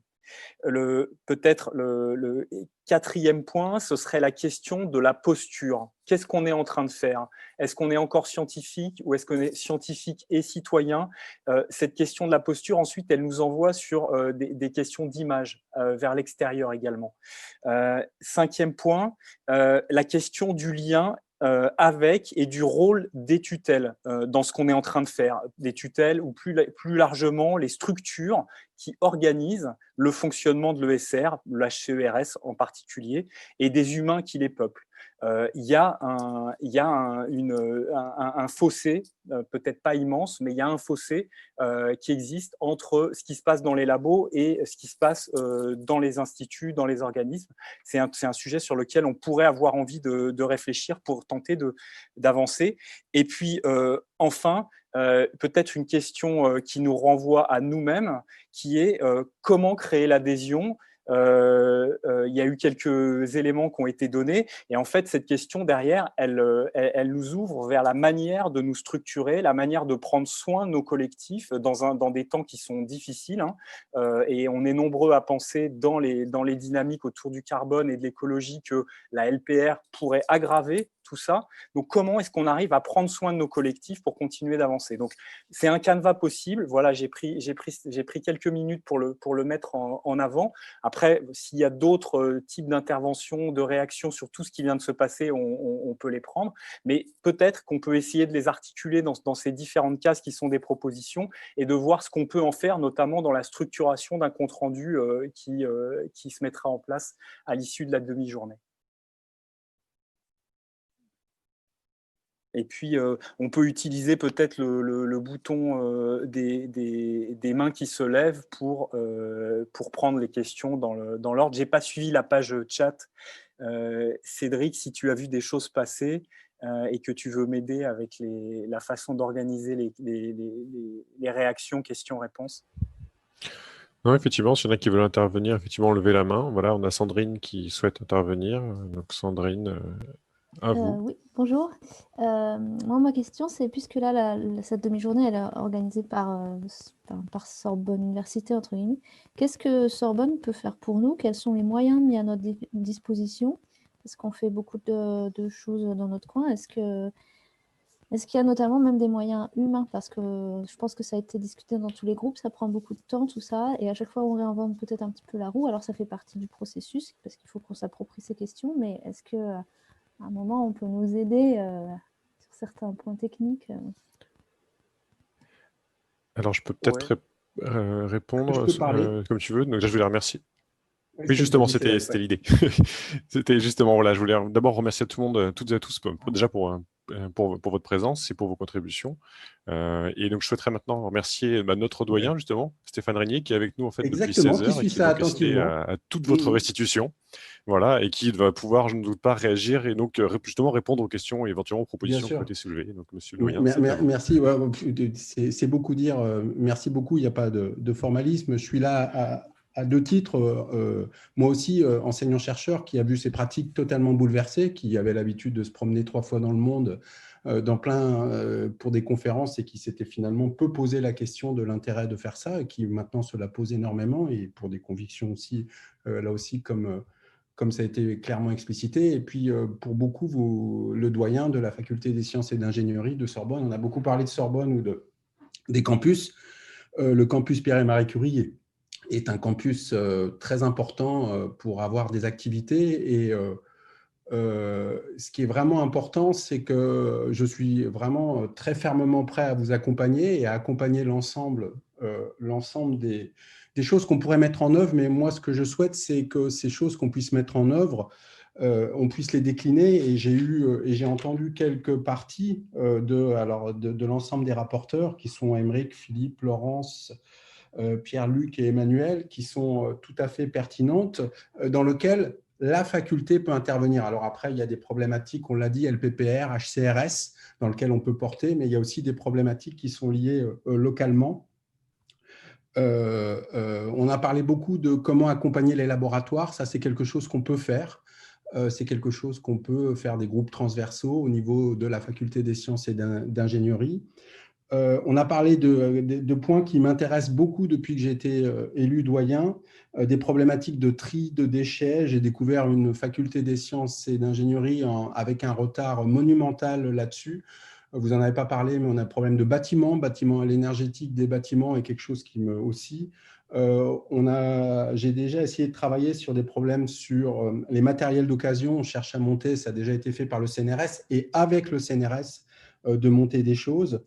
Peut-être le quatrième point, ce serait la question de la posture. Qu'est-ce qu'on est en train de faire? Est-ce qu'on est encore scientifique ou est-ce qu'on est scientifique et citoyen? Cette question de la posture, ensuite, elle nous envoie sur des questions d'image vers l'extérieur également. Cinquième point, la question du lien avec et du rôle des tutelles dans ce qu'on est en train de faire. Des tutelles ou plus largement les structures qui organisent le fonctionnement de l'ESR, l'HCERS en particulier, et des humains qui les peuplent. Il y a un fossé, peut-être pas immense, mais il y a un fossé qui existe entre ce qui se passe dans les labos et ce qui se passe dans les instituts, dans les organismes. C'est un sujet sur lequel on pourrait avoir envie de réfléchir pour tenter d'avancer. Et puis, enfin, peut-être une question qui nous renvoie à nous-mêmes, qui est comment créer l'adhésion. Il y a eu quelques éléments qui ont été donnés et en fait cette question derrière elle nous ouvre vers la manière de nous structurer, la manière de prendre soin de nos collectifs dans des temps qui sont difficiles, hein, et on est nombreux à penser dans les dynamiques autour du carbone et de l'écologie que la LPR pourrait aggraver tout ça. Donc, comment est-ce qu'on arrive à prendre soin de nos collectifs pour continuer d'avancer? Donc, c'est un canevas possible. Voilà, j'ai pris quelques minutes pour le mettre en avant. Après, s'il y a d'autres types d'interventions, de réactions sur tout ce qui vient de se passer, on peut les prendre. Mais peut-être qu'on peut essayer de les articuler dans ces différentes cases qui sont des propositions et de voir ce qu'on peut en faire, notamment dans la structuration d'un compte-rendu qui se mettra en place à l'issue de la demi-journée. Et puis, on peut utiliser peut-être le bouton des mains qui se lèvent pour prendre les questions dans l'ordre. Je n'ai pas suivi la page chat. Cédric, si tu as vu des choses passer et que tu veux m'aider avec la façon d'organiser les réactions, questions-réponses. Non, effectivement, s'il y en a qui veulent intervenir, effectivement, levez la main. Voilà, on a Sandrine qui souhaite intervenir. Donc, Sandrine, à vous. Oui, bonjour. Moi, ma question, c'est puisque là, cette demi-journée, elle est organisée par Sorbonne Université, entre guillemets, qu'est-ce que Sorbonne peut faire pour nous? Quels sont les moyens mis à notre disposition? Est-ce qu'on fait beaucoup de choses dans notre coin? Est-ce qu'il y a notamment même des moyens humains? Parce que je pense que ça a été discuté dans tous les groupes, ça prend beaucoup de temps, tout ça, et à chaque fois, on réinvente peut-être un petit peu la roue. Alors, ça fait partie du processus, parce qu'il faut qu'on s'approprie ces questions, mais est-ce que à un moment, on peut nous aider sur certains points techniques? Alors, je peux peut-être répondre Je peux parler comme tu veux. Donc, déjà, je voulais remercier. Oui, Oui, justement, c'était c'était l'idée. C'était justement, voilà, je voulais d'abord remercier tout le monde, toutes et à tous, déjà pour votre présence et pour vos contributions. Et donc, je souhaiterais maintenant remercier notre doyen, justement, Stéphane Régnier, qui est avec nous en fait depuis 16 heures et qui va assister à toute votre restitution. Voilà, et qui va pouvoir, je ne doute pas, réagir et donc justement répondre aux questions et éventuellement aux propositions qui ont été soulevées. Donc, monsieur le doyen, merci. Ouais, c'est beaucoup dire. Merci beaucoup. Il n'y a pas de formalisme. Je suis là à deux titres. Moi aussi, enseignant-chercheur qui a vu ses pratiques totalement bouleversées, qui avait l'habitude de se promener 3 fois dans le monde pour des conférences et qui s'était finalement peu posé la question de l'intérêt de faire ça et qui maintenant se la pose énormément et pour des convictions aussi, là aussi, comme ça a été clairement explicité. Et puis, pour beaucoup, le doyen de la faculté des sciences et d'ingénierie de Sorbonne, on a beaucoup parlé de Sorbonne ou des campus. Le campus Pierre et Marie Curie est un campus très important pour avoir des activités. Et ce qui est vraiment important, c'est que je suis vraiment très fermement prêt à vous accompagner et à accompagner l'ensemble des choses qu'on pourrait mettre en œuvre. Mais moi, ce que je souhaite, c'est que ces choses qu'on puisse mettre en œuvre, on puisse les décliner. Et j'ai entendu quelques parties de l'ensemble des rapporteurs qui sont Aymeric, Philippe, Laurence, Pierre-Luc et Emmanuel, qui sont tout à fait pertinentes, dans lesquelles la faculté peut intervenir. Alors après, il y a des problématiques, on l'a dit, LPPR, HCRS, dans lesquelles on peut porter, mais il y a aussi des problématiques qui sont liées localement. On a parlé beaucoup de comment accompagner les laboratoires. Ça, c'est quelque chose qu'on peut faire. C'est quelque chose qu'on peut faire des groupes transversaux au niveau de la faculté des sciences et d'ingénierie. On a parlé de points qui m'intéressent beaucoup depuis que j'ai été élu doyen, des problématiques de tri de déchets. J'ai découvert une faculté des sciences et d'ingénierie avec un retard monumental là-dessus. Vous n'en avez pas parlé, mais on a un problème de bâtiments à l'énergétique des bâtiments est quelque chose qui me aussi. J'ai déjà essayé de travailler sur des problèmes sur les matériels d'occasion. On cherche à monter, ça a déjà été fait par le CNRS, et avec le CNRS, de monter des choses,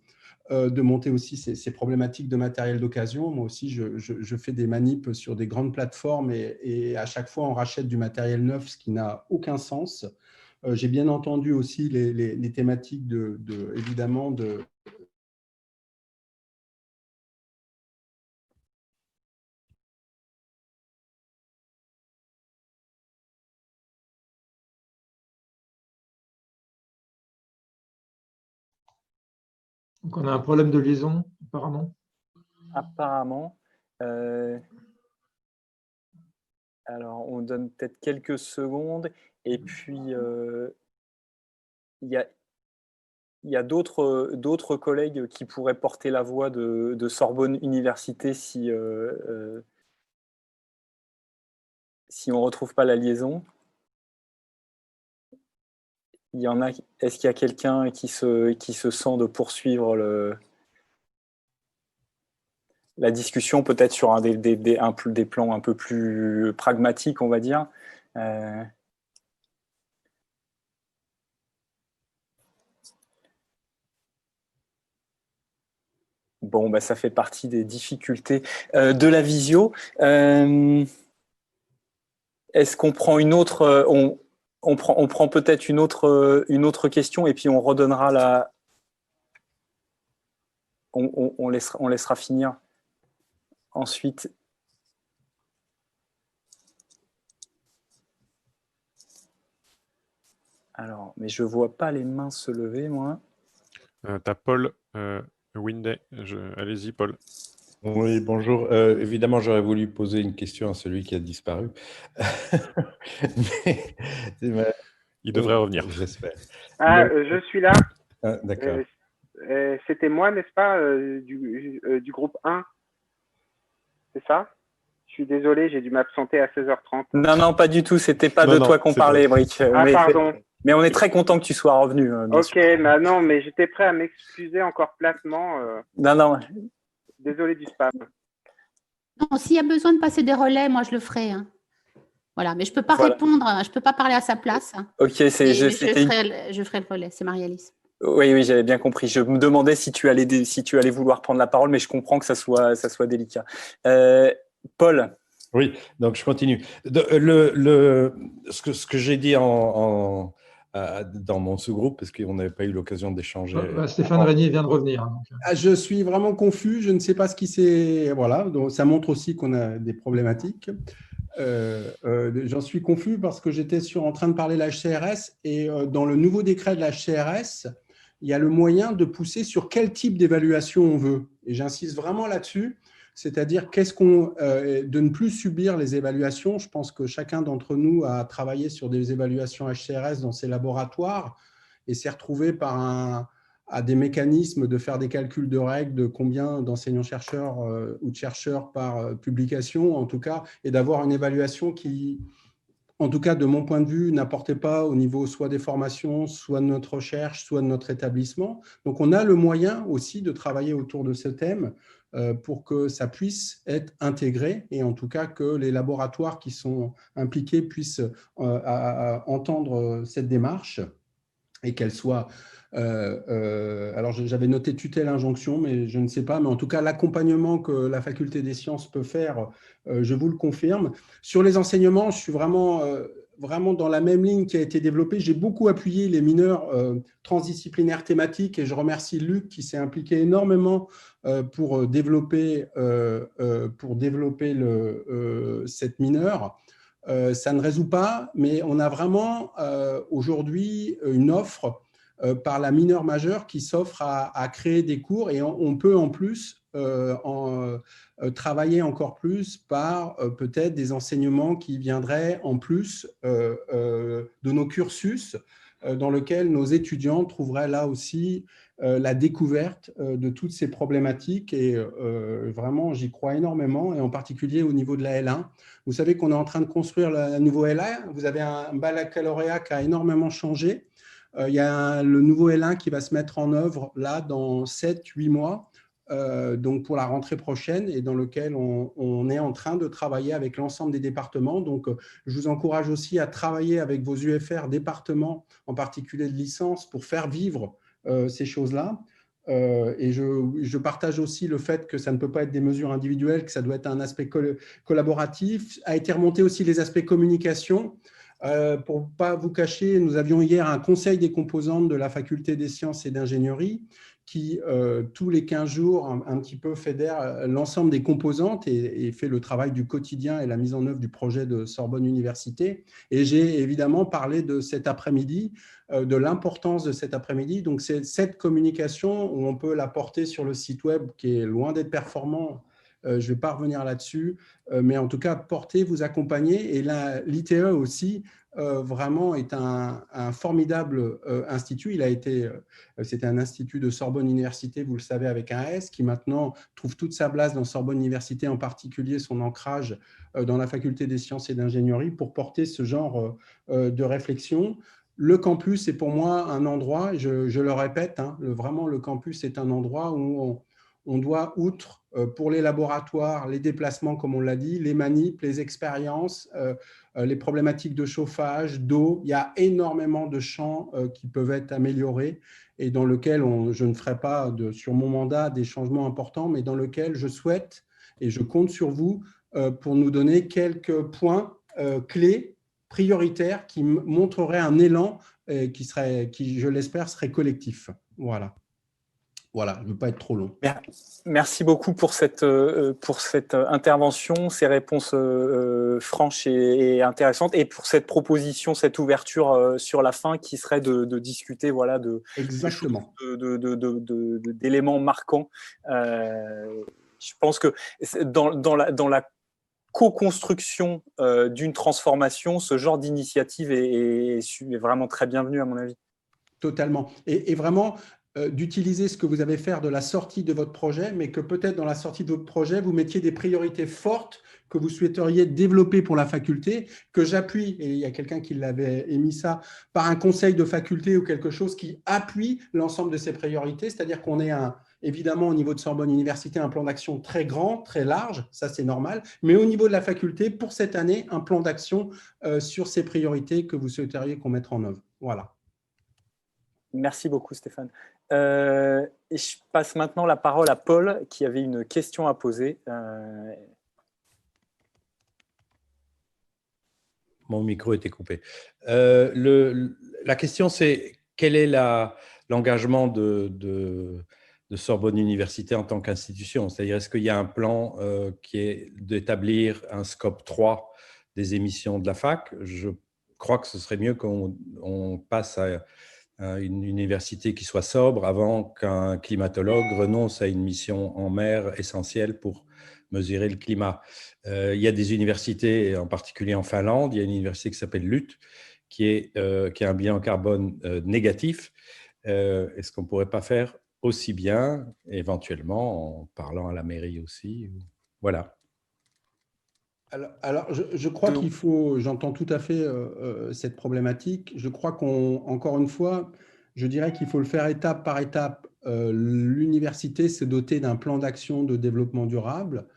de monter aussi ces problématiques de matériel d'occasion. Moi aussi, je fais des manips sur des grandes plateformes et à chaque fois, on rachète du matériel neuf, ce qui n'a aucun sens. J'ai bien entendu aussi les thématiques évidemment de… Donc, on a un problème de liaison, apparemment. Apparemment. Alors, on donne peut-être quelques secondes. Et puis, il y a d'autres collègues qui pourraient porter la voix de Sorbonne Université si on ne retrouve pas la liaison. Il y en a. Est-ce qu'il y a quelqu'un qui se sent de poursuivre la discussion, peut-être sur des plans un peu plus pragmatiques, on va dire. Bon, bah, ça fait partie des difficultés de la visio. Est-ce qu'on prend une autre on prend peut-être une autre question et puis on redonnera la… On laissera finir. Ensuite, alors, mais je ne vois pas les mains se lever, moi. T'as Paul Winday. Allez-y, Paul. Oui, bonjour. Évidemment, j'aurais voulu poser une question à celui qui a disparu. Il devrait revenir. J'espère. Ah, je suis là. Ah, d'accord. C'était moi, n'est-ce pas, du groupe 1? C'est ça? Je suis désolé, j'ai dû m'absenter à 16h30. Non, pas du tout. C'était pas de toi qu'on parlait, Brick. Ah, pardon. Mais on est très content que tu sois revenu. Bien sûr. Bah non, mais j'étais prêt à m'excuser encore platement. Non. Désolé du spam. Non, s'il y a besoin de passer des relais, moi je le ferai. Hein. Voilà, mais je ne peux pas répondre, je ne peux pas parler à sa place. Ok, je ferai le relais, c'est Marie-Alice. Oui, j'avais bien compris. Je me demandais si tu allais vouloir prendre la parole, mais je comprends que ça soit délicat. Paul. Oui, donc je continue. Ce que j'ai dit dans mon sous-groupe, parce qu'on n'avait pas eu l'occasion d'échanger. Stéphane Régnier vient de revenir. Donc. Je suis vraiment confus, je ne sais pas ce qui s'est… Voilà, donc ça montre aussi qu'on a des problématiques. J'en suis confus parce que j'étais en train de parler de la HCRS et dans le nouveau décret de la HCRS, il y a le moyen de pousser sur quel type d'évaluation on veut. Et j'insiste vraiment là-dessus, c'est-à-dire de ne plus subir les évaluations. Je pense que chacun d'entre nous a travaillé sur des évaluations HCRS dans ses laboratoires et s'est retrouvé à des mécanismes de faire des calculs de règles de combien d'enseignants-chercheurs ou de chercheurs par publication, en tout cas, et d'avoir une évaluation qui, en tout cas de mon point de vue, n'apportait pas au niveau soit des formations, soit de notre recherche, soit de notre établissement. Donc, on a le moyen aussi de travailler autour de ce thème pour que ça puisse être intégré et en tout cas que les laboratoires qui sont impliqués puissent entendre cette démarche et qu'elle soit… alors, j'avais noté tutelle, injonction, mais je ne sais pas. Mais en tout cas, l'accompagnement que la faculté des sciences peut faire, je vous le confirme. Sur les enseignements, je suis vraiment dans la même ligne qui a été développée. J'ai beaucoup appuyé les mineurs transdisciplinaires thématiques et je remercie Luc qui s'est impliqué énormément pour développer cette mineure. Ça ne résout pas, mais on a vraiment aujourd'hui une offre par la mineure majeure qui s'offre à créer des cours et on peut en plus travailler encore plus par peut-être des enseignements qui viendraient en plus de nos cursus dans lequel nos étudiants trouveraient là aussi la découverte de toutes ces problématiques. Et vraiment, j'y crois énormément, et en particulier au niveau de la L1. Vous savez qu'on est en train de construire le nouveau L1. Vous avez un baccalauréat qui a énormément changé. Il y a le nouveau L1 qui va se mettre en œuvre là dans 7-8 mois. Donc pour la rentrée prochaine, et dans lequel on est en train de travailler avec l'ensemble des départements. Donc, je vous encourage aussi à travailler avec vos UFR départements, en particulier de licence, pour faire vivre ces choses-là. Et je partage aussi le fait que ça ne peut pas être des mesures individuelles, que ça doit être un aspect collaboratif. A été remonté aussi les aspects communication. Pour ne pas vous cacher, nous avions hier un conseil des composantes de la faculté des sciences et d'ingénierie qui, tous les 15 jours, un petit peu fédère l'ensemble des composantes et fait le travail du quotidien et la mise en œuvre du projet de Sorbonne Université. Et j'ai évidemment parlé de cet après-midi, de l'importance de cet après-midi. Donc, c'est cette communication où on peut la porter sur le site web qui est loin d'être performant. Je ne vais pas revenir là-dessus, mais en tout cas, porter, vous accompagner. Et l'ITE aussi, vraiment, est un formidable institut. C'était un institut de Sorbonne Université, vous le savez, avec un S, qui maintenant trouve toute sa place dans Sorbonne Université, en particulier son ancrage dans la faculté des sciences et d'ingénierie, pour porter ce genre de réflexion. Le campus est pour moi un endroit, je le répète, hein, vraiment le campus est un endroit où on doit, outre pour les laboratoires, les déplacements, comme on l'a dit, les manips, les expériences, les problématiques de chauffage, d'eau, il y a énormément de champs qui peuvent être améliorés et dans lesquels je ne ferai pas sur mon mandat des changements importants, mais dans lesquels je souhaite et je compte sur vous pour nous donner quelques points clés, prioritaires, qui montreraient un élan qui, je l'espère, serait collectif. Voilà. Voilà, je ne veux pas être trop long. Merci beaucoup pour cette intervention, ces réponses franches et intéressantes, et pour cette proposition, cette ouverture sur la fin qui serait de discuter voilà, d'éléments marquants. Je pense que dans la co-construction d'une transformation, ce genre d'initiative est vraiment très bienvenue à mon avis. Totalement. Et vraiment, d'utiliser ce que vous avez fait de la sortie de votre projet, mais que peut-être dans la sortie de votre projet, vous mettiez des priorités fortes que vous souhaiteriez développer pour la faculté, que j'appuie, et il y a quelqu'un qui l'avait émis ça, par un conseil de faculté ou quelque chose qui appuie l'ensemble de ces priorités, c'est-à-dire qu'on ait évidemment au niveau de Sorbonne Université un plan d'action très grand, très large, ça c'est normal, mais au niveau de la faculté, pour cette année, un plan d'action sur ces priorités que vous souhaiteriez qu'on mette en œuvre. Voilà. Merci beaucoup Stéphane. Et je passe maintenant la parole à Paul qui avait une question à poser. Mon micro était coupé. La question c'est quel est l'engagement de Sorbonne Université en tant qu'institution? C'est-à-dire est-ce qu'il y a un plan qui est d'établir un scope 3 des émissions de la fac? Je crois que ce serait mieux qu'on passe à une université qui soit sobre avant qu'un climatologue renonce à une mission en mer essentielle pour mesurer le climat. Il y a des universités, en particulier en Finlande, il y a une université qui s'appelle LUT, qui a un bilan carbone négatif. Est-ce qu'on ne pourrait pas faire aussi bien, éventuellement, en parlant à la mairie aussi? Voilà. Alors je crois qu'il faut, j'entends tout à fait cette problématique. Je crois qu'encore une fois, je dirais qu'il faut le faire étape par étape. L'université s'est dotée d'un plan d'action de développement durable,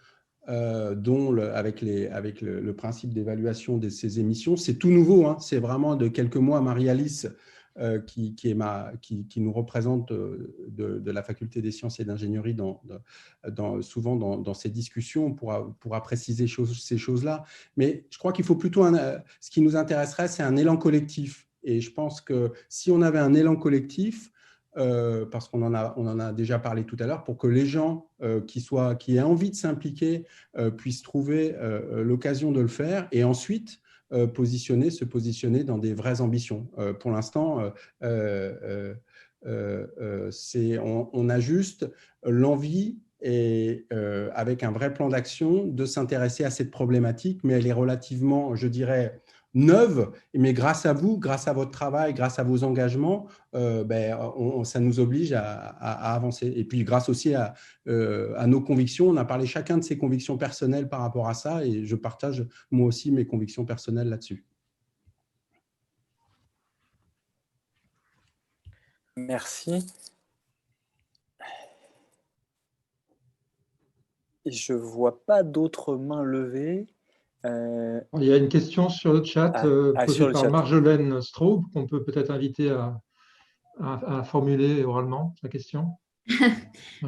dont avec le principe d'évaluation de ces émissions. C'est tout nouveau, hein, c'est vraiment de quelques mois. Marie-Alice, qui nous représente de la faculté des sciences et d'ingénierie souvent dans ces discussions, pourra préciser ces choses-là. Mais je crois qu'il faut plutôt, ce qui nous intéresserait, c'est un élan collectif. Et je pense que si on avait un élan collectif, parce qu'on en a déjà parlé tout à l'heure, pour que les gens qui aient envie de s'impliquer puissent trouver l'occasion de le faire, et ensuite se positionner dans des vraies ambitions. Pour l'instant, on a juste l'envie, et avec un vrai plan d'action, de s'intéresser à cette problématique, mais elle est relativement, je dirais, neuve, mais grâce à vous, grâce à votre travail, grâce à vos engagements, ça nous oblige à avancer. Et puis grâce aussi à nos convictions, on a parlé chacun de ses convictions personnelles par rapport à ça, et je partage moi aussi mes convictions personnelles là-dessus. Merci. Je ne vois pas d'autres mains levées. Il y a une question sur le chat posée sur le par chat. Marjolaine Straub, qu'on peut peut-être inviter à formuler oralement sa question.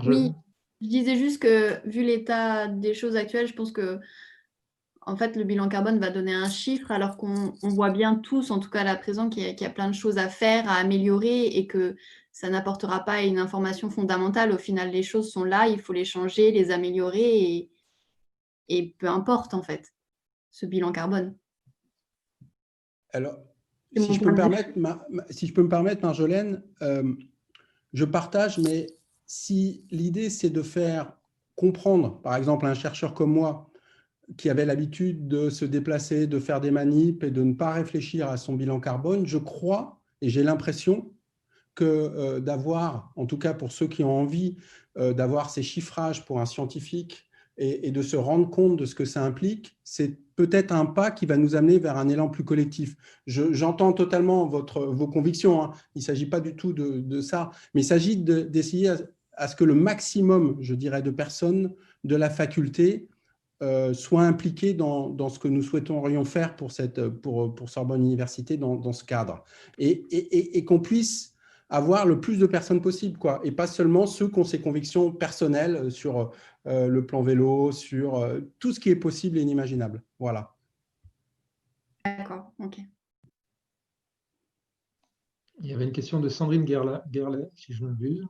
Oui, je disais juste que vu l'état des choses actuelles, je pense que en fait, le bilan carbone va donner un chiffre alors qu'on voit bien tous, en tout cas à la présent, qu'il y a plein de choses à faire, à améliorer et que ça n'apportera pas une information fondamentale. Au final, les choses sont là, il faut les changer, les améliorer et peu importe en fait, ce bilan carbone. Alors, si je peux me permettre, Marjolaine, je partage, mais si l'idée c'est de faire comprendre, par exemple, à un chercheur comme moi, qui avait l'habitude de se déplacer, de faire des manips et de ne pas réfléchir à son bilan carbone, je crois, et j'ai l'impression que d'avoir, en tout cas pour ceux qui ont envie d'avoir ces chiffrages pour un scientifique et de se rendre compte de ce que ça implique, c'est peut-être un pas qui va nous amener vers un élan plus collectif. J'entends totalement vos convictions, hein. Il ne s'agit pas du tout de ça, mais il s'agit d'essayer à ce que le maximum, je dirais, de personnes de la faculté soient impliqués dans ce que nous souhaiterions faire pour Sorbonne Université dans ce cadre. Et qu'on puisse avoir le plus de personnes possible, quoi, et pas seulement ceux qui ont ces convictions personnelles sur le plan vélo, sur tout ce qui est possible et inimaginable. Voilà. D'accord, ok. Il y avait une question de Sandrine Guerlet, si je ne m'abuse.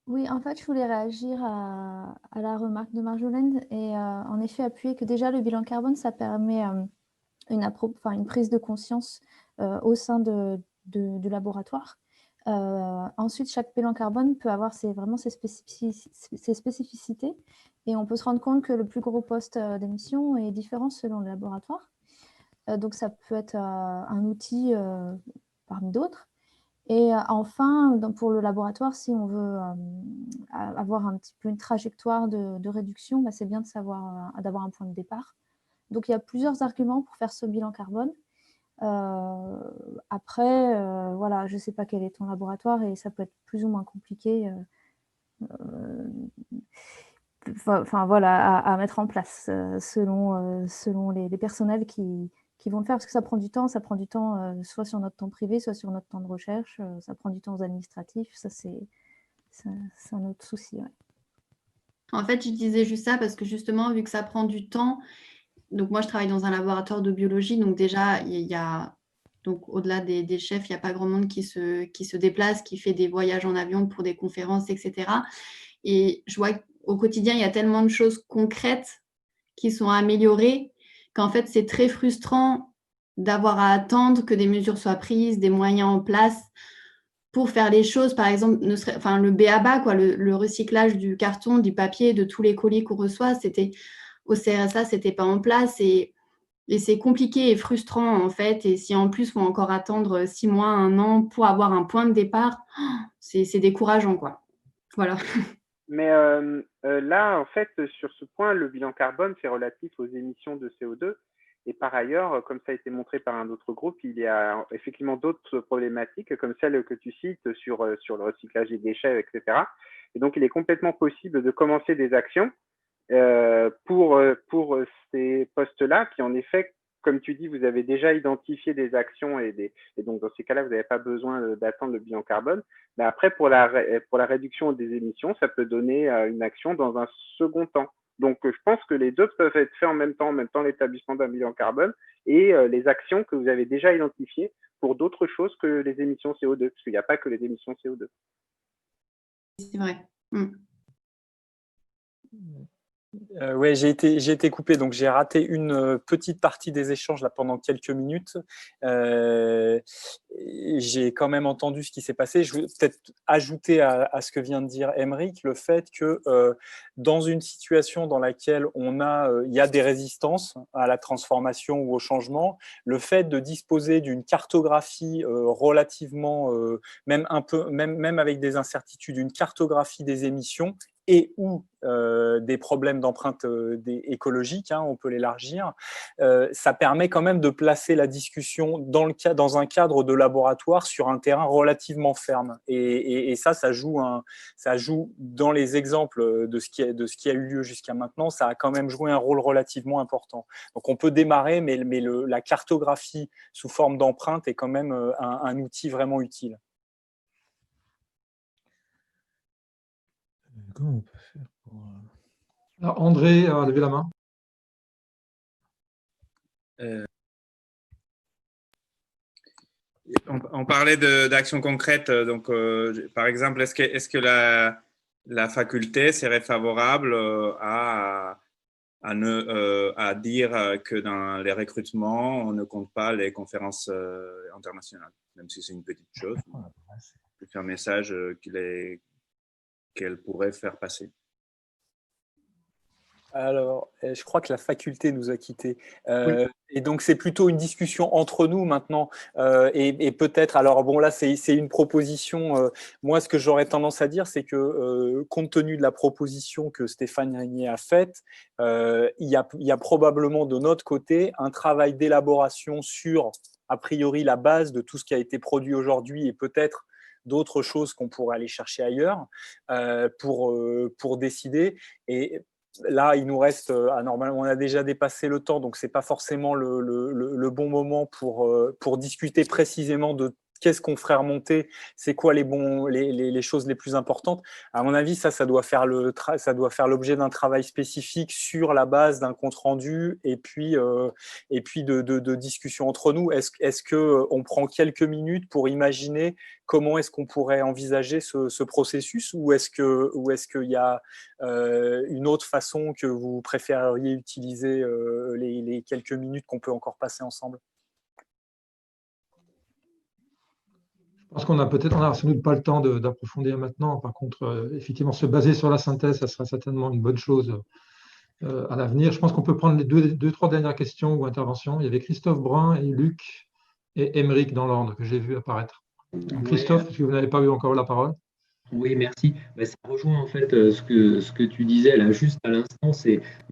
Oui, en fait, je voulais réagir à la remarque de Marjolaine et en effet appuyer que déjà le bilan carbone, ça permet une prise de conscience au sein du laboratoire. Ensuite, chaque bilan carbone peut avoir vraiment ses spécificités et on peut se rendre compte que le plus gros poste d'émission est différent selon le laboratoire. Donc, ça peut être un outil parmi d'autres. Et enfin, pour le laboratoire, si on veut avoir un petit peu une trajectoire de réduction, c'est bien d'avoir un point de départ. Donc, il y a plusieurs arguments pour faire ce bilan carbone. Après, voilà, je ne sais pas quel est ton laboratoire et ça peut être plus ou moins compliqué voilà, à mettre en place selon les personnels qui vont le faire, parce que ça prend du temps soit sur notre temps privé, soit sur notre temps de recherche, ça prend du temps aux administratifs, ça c'est un autre souci. Ouais. En fait, je disais juste ça parce que justement, vu que ça prend du temps, donc moi je travaille dans un laboratoire de biologie, donc déjà il y a, donc au-delà des chefs, il n'y a pas grand monde qui se déplace, qui fait des voyages en avion pour des conférences, etc. Et je vois qu'au quotidien, il y a tellement de choses concrètes qui sont améliorées qu'en fait, c'est très frustrant d'avoir à attendre que des mesures soient prises, des moyens en place pour faire les choses. Par exemple, le BABA, quoi, le recyclage du carton, du papier, de tous les colis qu'on reçoit, au CRSA, ce n'était pas en place et c'est compliqué et frustrant en fait. Et si en plus, il faut encore attendre 6 mois, 1 an pour avoir un point de départ, c'est décourageant, quoi. Voilà. Mais là, en fait, sur ce point, le bilan carbone, c'est relatif aux émissions de CO2. Et par ailleurs, comme ça a été montré par un autre groupe, il y a effectivement d'autres problématiques, comme celle que tu cites sur le recyclage des déchets, etc. Et donc, il est complètement possible de commencer des actions pour ces postes-là, qui en effet, comme tu dis, vous avez déjà identifié des actions et donc dans ces cas-là, vous n'avez pas besoin d'attendre le bilan carbone. Mais après, pour la réduction des émissions, ça peut donner une action dans un second temps. Donc, je pense que les deux peuvent être faits en même temps l'établissement d'un bilan carbone et les actions que vous avez déjà identifiées pour d'autres choses que les émissions CO2, parce qu'il n'y a pas que les émissions CO2. C'est vrai. Ouais, j'ai été coupé, donc j'ai raté une petite partie des échanges là pendant quelques minutes. J'ai quand même entendu ce qui s'est passé. Je veux peut-être ajouter à ce que vient de dire Aymeric le fait que dans une situation dans laquelle il y a des résistances à la transformation ou au changement, le fait de disposer d'une cartographie relativement, même avec des incertitudes, une cartographie des émissions et ou des problèmes d'empreinte écologique, hein, on peut l'élargir, ça permet quand même de placer la discussion dans un cadre de laboratoire sur un terrain relativement ferme. Et ça joue dans les exemples de ce qui a eu lieu jusqu'à maintenant, ça a quand même joué un rôle relativement important. Donc on peut démarrer, mais la cartographie sous forme d'empreinte est quand même un outil vraiment utile. Comment on peut faire pour... Alors, André a levé la main. On parlait d'actions concrètes. Donc, par exemple, est-ce que la faculté serait favorable à dire que dans les recrutements, on ne compte pas les conférences internationales, même si c'est une petite chose. C'est un message qu'elle pourrait faire passer. Alors, je crois que la faculté nous a quittés. Oui. Et donc, c'est plutôt une discussion entre nous maintenant. Et peut-être, alors bon, là, c'est une proposition. Moi, ce que j'aurais tendance à dire, c'est que compte tenu de la proposition que Stéphane Régnier a faite, il y a probablement de notre côté un travail d'élaboration sur, a priori, la base de tout ce qui a été produit aujourd'hui et peut-être d'autres choses qu'on pourrait aller chercher ailleurs pour décider. Et là, il nous reste, normalement, on a déjà dépassé le temps, donc ce n'est pas forcément le bon moment pour discuter précisément de qu'est-ce qu'on ferait remonter, c'est quoi les choses les plus importantes. À mon avis, ça doit faire l'objet d'un travail spécifique sur la base d'un compte-rendu et puis de discussions entre nous. Est-ce qu'on prend quelques minutes pour imaginer comment est-ce qu'on pourrait envisager ce processus ou est-ce qu'il y a une autre façon que vous préféreriez utiliser les quelques minutes qu'on peut encore passer ensemble? Je pense qu'on a peut-être sans doute pas le temps d'approfondir maintenant. Par contre, effectivement, se baser sur la synthèse, ça sera certainement une bonne chose à l'avenir. Je pense qu'on peut prendre les trois dernières questions ou interventions. Il y avait Christophe Brun et Luc et Aymeric dans l'ordre que j'ai vu apparaître. Donc, Christophe, parce que vous n'avez pas eu encore la parole. Oui, merci. Ça rejoint en fait ce que tu disais là juste à l'instant.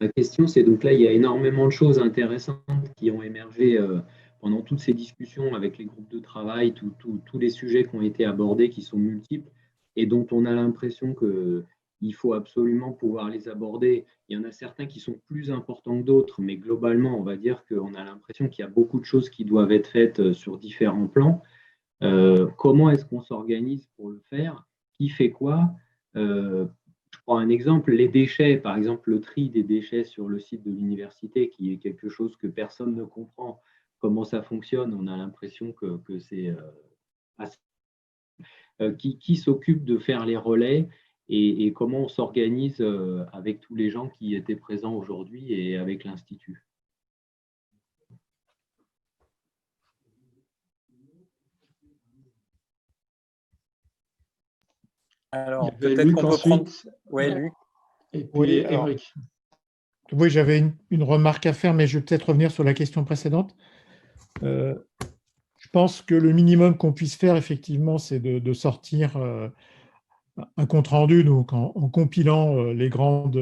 Ma question, c'est donc là, il y a énormément de choses intéressantes qui ont émergé pendant toutes ces discussions avec les groupes de travail, tous les sujets qui ont été abordés, qui sont multiples et dont on a l'impression qu'il faut absolument pouvoir les aborder. Il y en a certains qui sont plus importants que d'autres, mais globalement, on va dire qu'on a l'impression qu'il y a beaucoup de choses qui doivent être faites sur différents plans. Comment est-ce qu'on s'organise pour le faire? Qui fait quoi? Je prends un exemple, les déchets, par exemple le tri des déchets sur le site de l'université, qui est quelque chose que personne ne comprend comment ça fonctionne. On a l'impression que c'est assez... Qui s'occupe de faire les relais et comment on s'organise avec tous les gens qui étaient présents aujourd'hui et avec l'Institut. Alors, peut-être qu'on peut prendre... Oui, Luc. Et puis Aymeric. Oui, j'avais une remarque à faire, mais je vais peut-être revenir sur la question précédente. Je pense que le minimum qu'on puisse faire, effectivement, c'est de sortir un compte-rendu, donc en compilant les grandes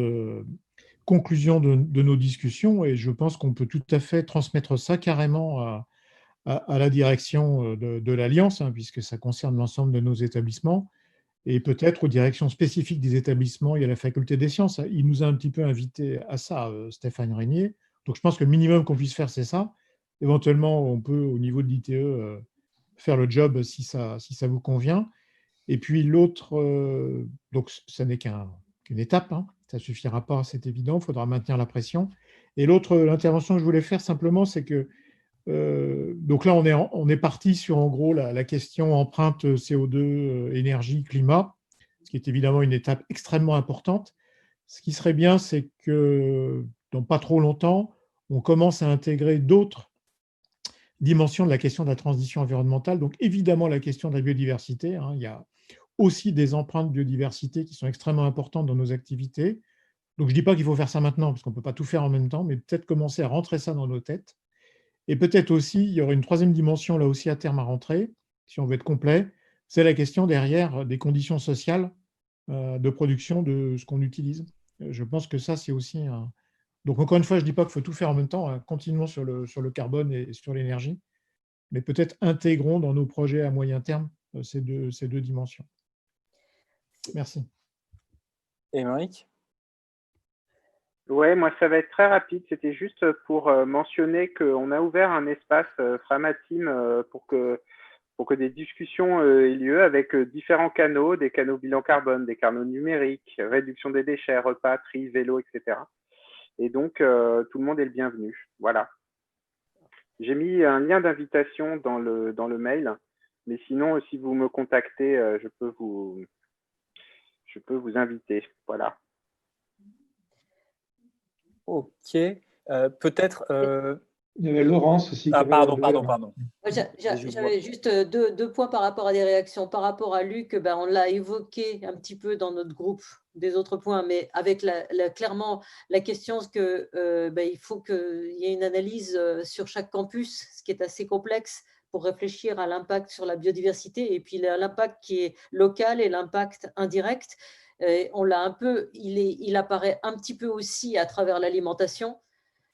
conclusions de nos discussions, et je pense qu'on peut tout à fait transmettre ça carrément à la direction de l'Alliance, hein, puisque ça concerne l'ensemble de nos établissements, et peut-être aux directions spécifiques des établissements. Il y a la faculté des sciences. Il nous a un petit peu invités à ça, Stéphane Régnier. Donc, je pense que le minimum qu'on puisse faire, c'est ça. Éventuellement, on peut, au niveau de l'ITE, faire le job si ça vous convient. Et puis, l'autre, donc, ça n'est qu'une étape. Hein. Ça ne suffira pas, c'est évident. Il faudra maintenir la pression. Et l'autre intervention que je voulais faire, simplement, c'est que donc là, on est parti sur, en gros, la question empreinte CO2, énergie, climat, ce qui est évidemment une étape extrêmement importante. Ce qui serait bien, c'est que dans pas trop longtemps, on commence à intégrer d'autres dimensions de la question de la transition environnementale. Donc évidemment la question de la biodiversité, hein. Il y a aussi des empreintes biodiversité qui sont extrêmement importantes dans nos activités. Donc je ne dis pas qu'il faut faire ça maintenant, parce qu'on ne peut pas tout faire en même temps, mais peut-être commencer à rentrer ça dans nos têtes. Et peut-être aussi, il y aurait une troisième dimension là aussi à terme à rentrer, si on veut être complet, c'est la question derrière des conditions sociales de production de ce qu'on utilise. Je pense que ça, c'est aussi un... Donc encore une fois, je ne dis pas qu'il faut tout faire en même temps, hein, continuons sur le carbone et sur l'énergie, mais peut-être intégrons dans nos projets à moyen terme ces deux dimensions. Merci. Émeric ? Ouais, moi ça va être très rapide. C'était juste pour mentionner qu'on a ouvert un espace Framateam pour que des discussions aient lieu avec différents canaux, des canaux bilan carbone, des canaux numériques, réduction des déchets, repas, tri, vélo, etc. Et donc tout le monde est le bienvenu. Voilà. J'ai mis un lien d'invitation dans le mail, mais sinon si vous me contactez, je peux vous inviter. Voilà. Ok. Peut-être. Il y avait Laurence aussi. Ah, pardon. J'avais juste deux points par rapport à des réactions. Par rapport à Luc, on l'a évoqué un petit peu dans notre groupe des autres points, mais avec clairement la question il faut qu'il y ait une analyse sur chaque campus, ce qui est assez complexe pour réfléchir à l'impact sur la biodiversité et puis l'impact qui est local et l'impact indirect. On l'a un peu, il apparaît un petit peu aussi à travers l'alimentation.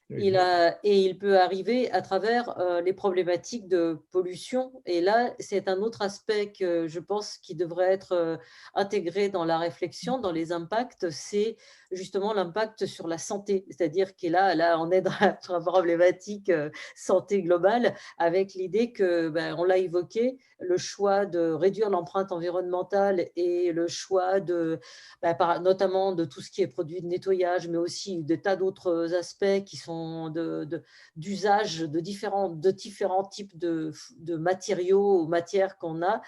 Il peut arriver à travers les problématiques de pollution. Et là, c'est un autre aspect que je pense qui devrait être intégré dans la réflexion, dans les impacts, c'est justement l'impact sur la santé. C'est-à-dire que là, on est dans la problématique santé globale avec l'idée que, on l'a évoqué, le choix de réduire l'empreinte environnementale et le choix notamment de tout ce qui est produit de nettoyage, mais aussi des tas d'autres aspects qui sont d'usage de différents types de matériaux ou matières qu'on a,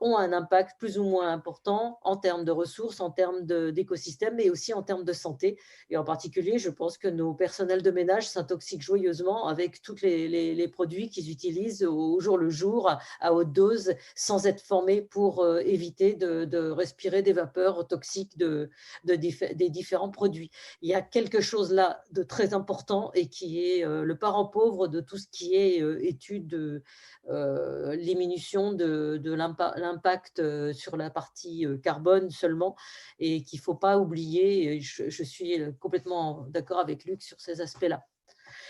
ont un impact plus ou moins important en termes de ressources, en termes d'écosystèmes, mais aussi en termes de santé. Et en particulier, je pense que nos personnels de ménage s'intoxiquent joyeusement avec tous les produits qu'ils utilisent au jour le jour, à haute dose, sans être formés pour éviter de respirer des vapeurs toxiques des différents produits. Il y a quelque chose là de très important et qui est le parent pauvre de tout ce qui est étude de diminution de l'impact sur la partie carbone seulement, et qu'il ne faut pas oublier. Je suis complètement d'accord avec Luc sur ces aspects-là.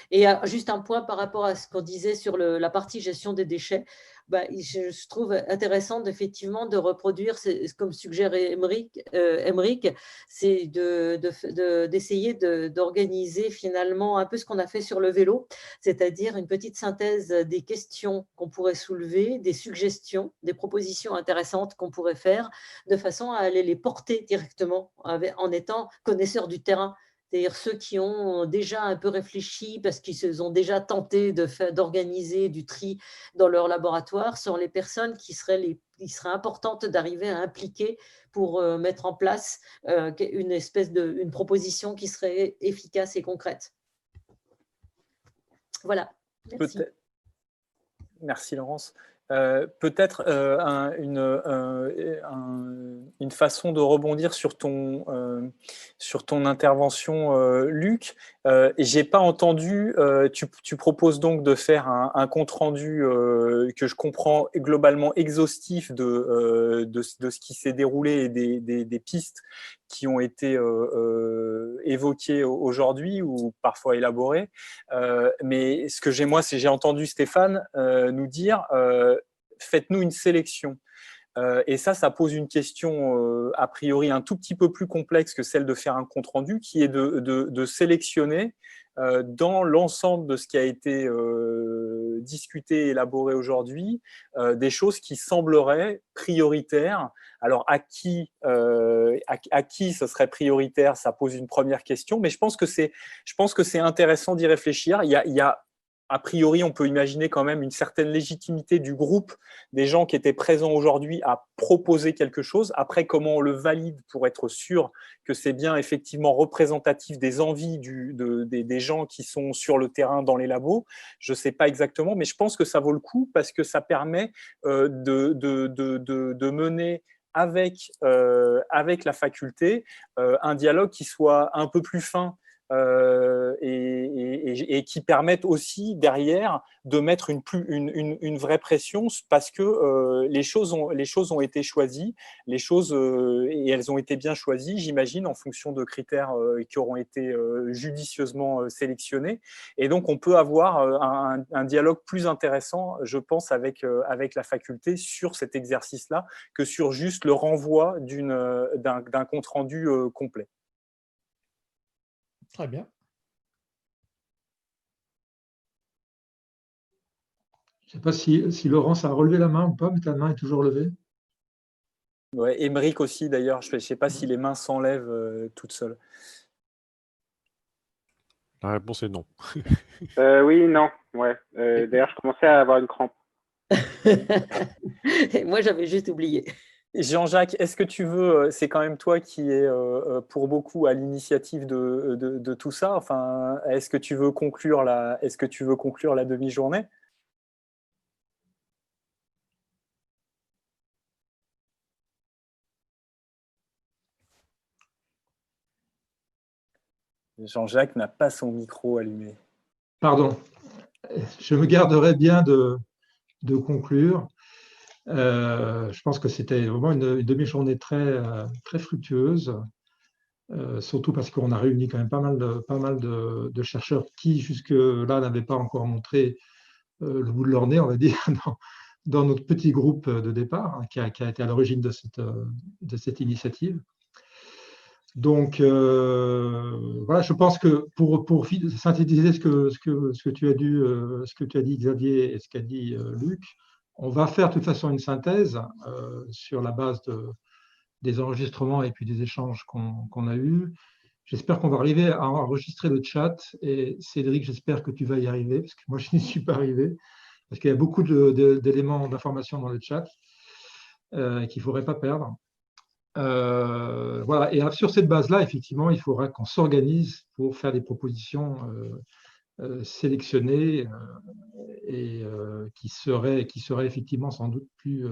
Et juste un point par rapport à ce qu'on disait sur la partie gestion des déchets. Je trouve intéressant effectivement de reproduire, comme suggère Émeric, c'est d'essayer d'organiser finalement un peu ce qu'on a fait sur le vélo, c'est-à-dire une petite synthèse des questions qu'on pourrait soulever, des suggestions, des propositions intéressantes qu'on pourrait faire, de façon à aller les porter directement en étant connaisseurs du terrain. C'est-à-dire ceux qui ont déjà un peu réfléchi parce qu'ils se sont déjà tentés d'organiser du tri dans leur laboratoire sont les personnes qui seraient importantes d'arriver à impliquer pour mettre en place une proposition qui serait efficace et concrète. Voilà. Merci. Merci Laurence. Peut-être une façon de rebondir sur ton intervention, Luc. J'ai pas entendu, tu proposes donc de faire un compte-rendu que je comprends globalement exhaustif de ce qui s'est déroulé et des pistes qui ont été évoquées aujourd'hui ou parfois élaborées. Mais ce que j'ai entendu Stéphane nous dire faites-nous une sélection. Et ça pose une question a priori un tout petit peu plus complexe que celle de faire un compte-rendu, qui est de sélectionner dans l'ensemble de ce qui a été discuté et élaboré aujourd'hui, des choses qui sembleraient prioritaires. Alors, à qui ce serait prioritaire, ça pose une première question, mais je pense que c'est intéressant d'y réfléchir. Il y a a priori, on peut imaginer quand même une certaine légitimité du groupe des gens qui étaient présents aujourd'hui à proposer quelque chose. Après, comment on le valide pour être sûr que c'est bien effectivement représentatif des envies des gens qui sont sur le terrain dans les labos, je ne sais pas exactement, mais je pense que ça vaut le coup parce que ça permet de mener avec la faculté un dialogue qui soit un peu plus fin et qui permettent aussi derrière de mettre une vraie pression parce que les choses ont été choisies, et elles ont été bien choisies, j'imagine, en fonction de critères qui auront été judicieusement sélectionnés. Et donc, on peut avoir un dialogue plus intéressant, je pense, avec la faculté sur cet exercice-là que sur juste le renvoi d'un compte-rendu complet. Très bien. Je ne sais pas si Laurence a relevé la main ou pas, mais ta main est toujours levée. Ouais, Émeric aussi, d'ailleurs. Je ne sais pas si les mains s'enlèvent toutes seules. La réponse est non. Oui, non. Ouais. D'ailleurs, je commençais à avoir une crampe. Moi, j'avais juste oublié. Jean-Jacques, est-ce que tu veux, c'est quand même toi qui es pour beaucoup à l'initiative de tout ça. Enfin, est-ce que tu veux conclure la demi-journée? Jean-Jacques n'a pas son micro allumé. Pardon. Je me garderai bien de conclure. Je pense que c'était vraiment une demi-journée très fructueuse, surtout parce qu'on a réuni quand même pas mal de chercheurs qui, jusque-là, n'avaient pas encore montré le bout de leur nez, on va dire, dans notre petit groupe de départ, qui a été à l'origine de cette initiative. Donc, voilà, je pense que pour synthétiser ce que tu as dit, Xavier, et ce qu'a dit Luc, on va faire de toute façon une synthèse sur la base des enregistrements et puis des échanges qu'on a eus. J'espère qu'on va arriver à enregistrer le chat. Et Cédric, j'espère que tu vas y arriver, parce que moi, je n'y suis pas arrivé, parce qu'il y a beaucoup d'éléments d'information dans le chat qu'il ne faudrait pas perdre. Voilà. Et sur cette base-là, effectivement, il faudra qu'on s'organise pour faire des propositions sélectionnées et qui seraient effectivement sans doute plus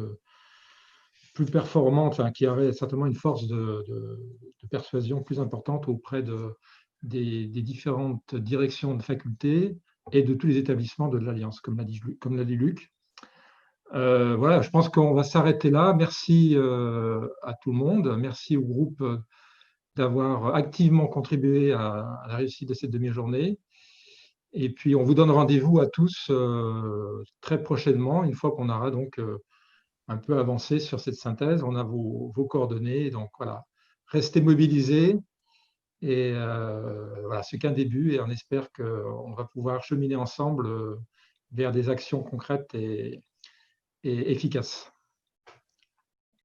performantes, enfin, qui auraient certainement une force de persuasion plus importante auprès des différentes directions de faculté et de tous les établissements de l'Alliance, comme l'a dit Luc. Voilà, je pense qu'on va s'arrêter là. Merci à tout le monde. Merci au groupe d'avoir activement contribué à la réussite de cette demi-journée. Et puis, on vous donne rendez-vous à tous très prochainement, une fois qu'on aura donc un peu avancé sur cette synthèse. On a vos coordonnées. Donc, voilà, restez mobilisés. Et voilà, c'est qu'un début. Et on espère qu'on va pouvoir cheminer ensemble vers des actions concrètes et efficace.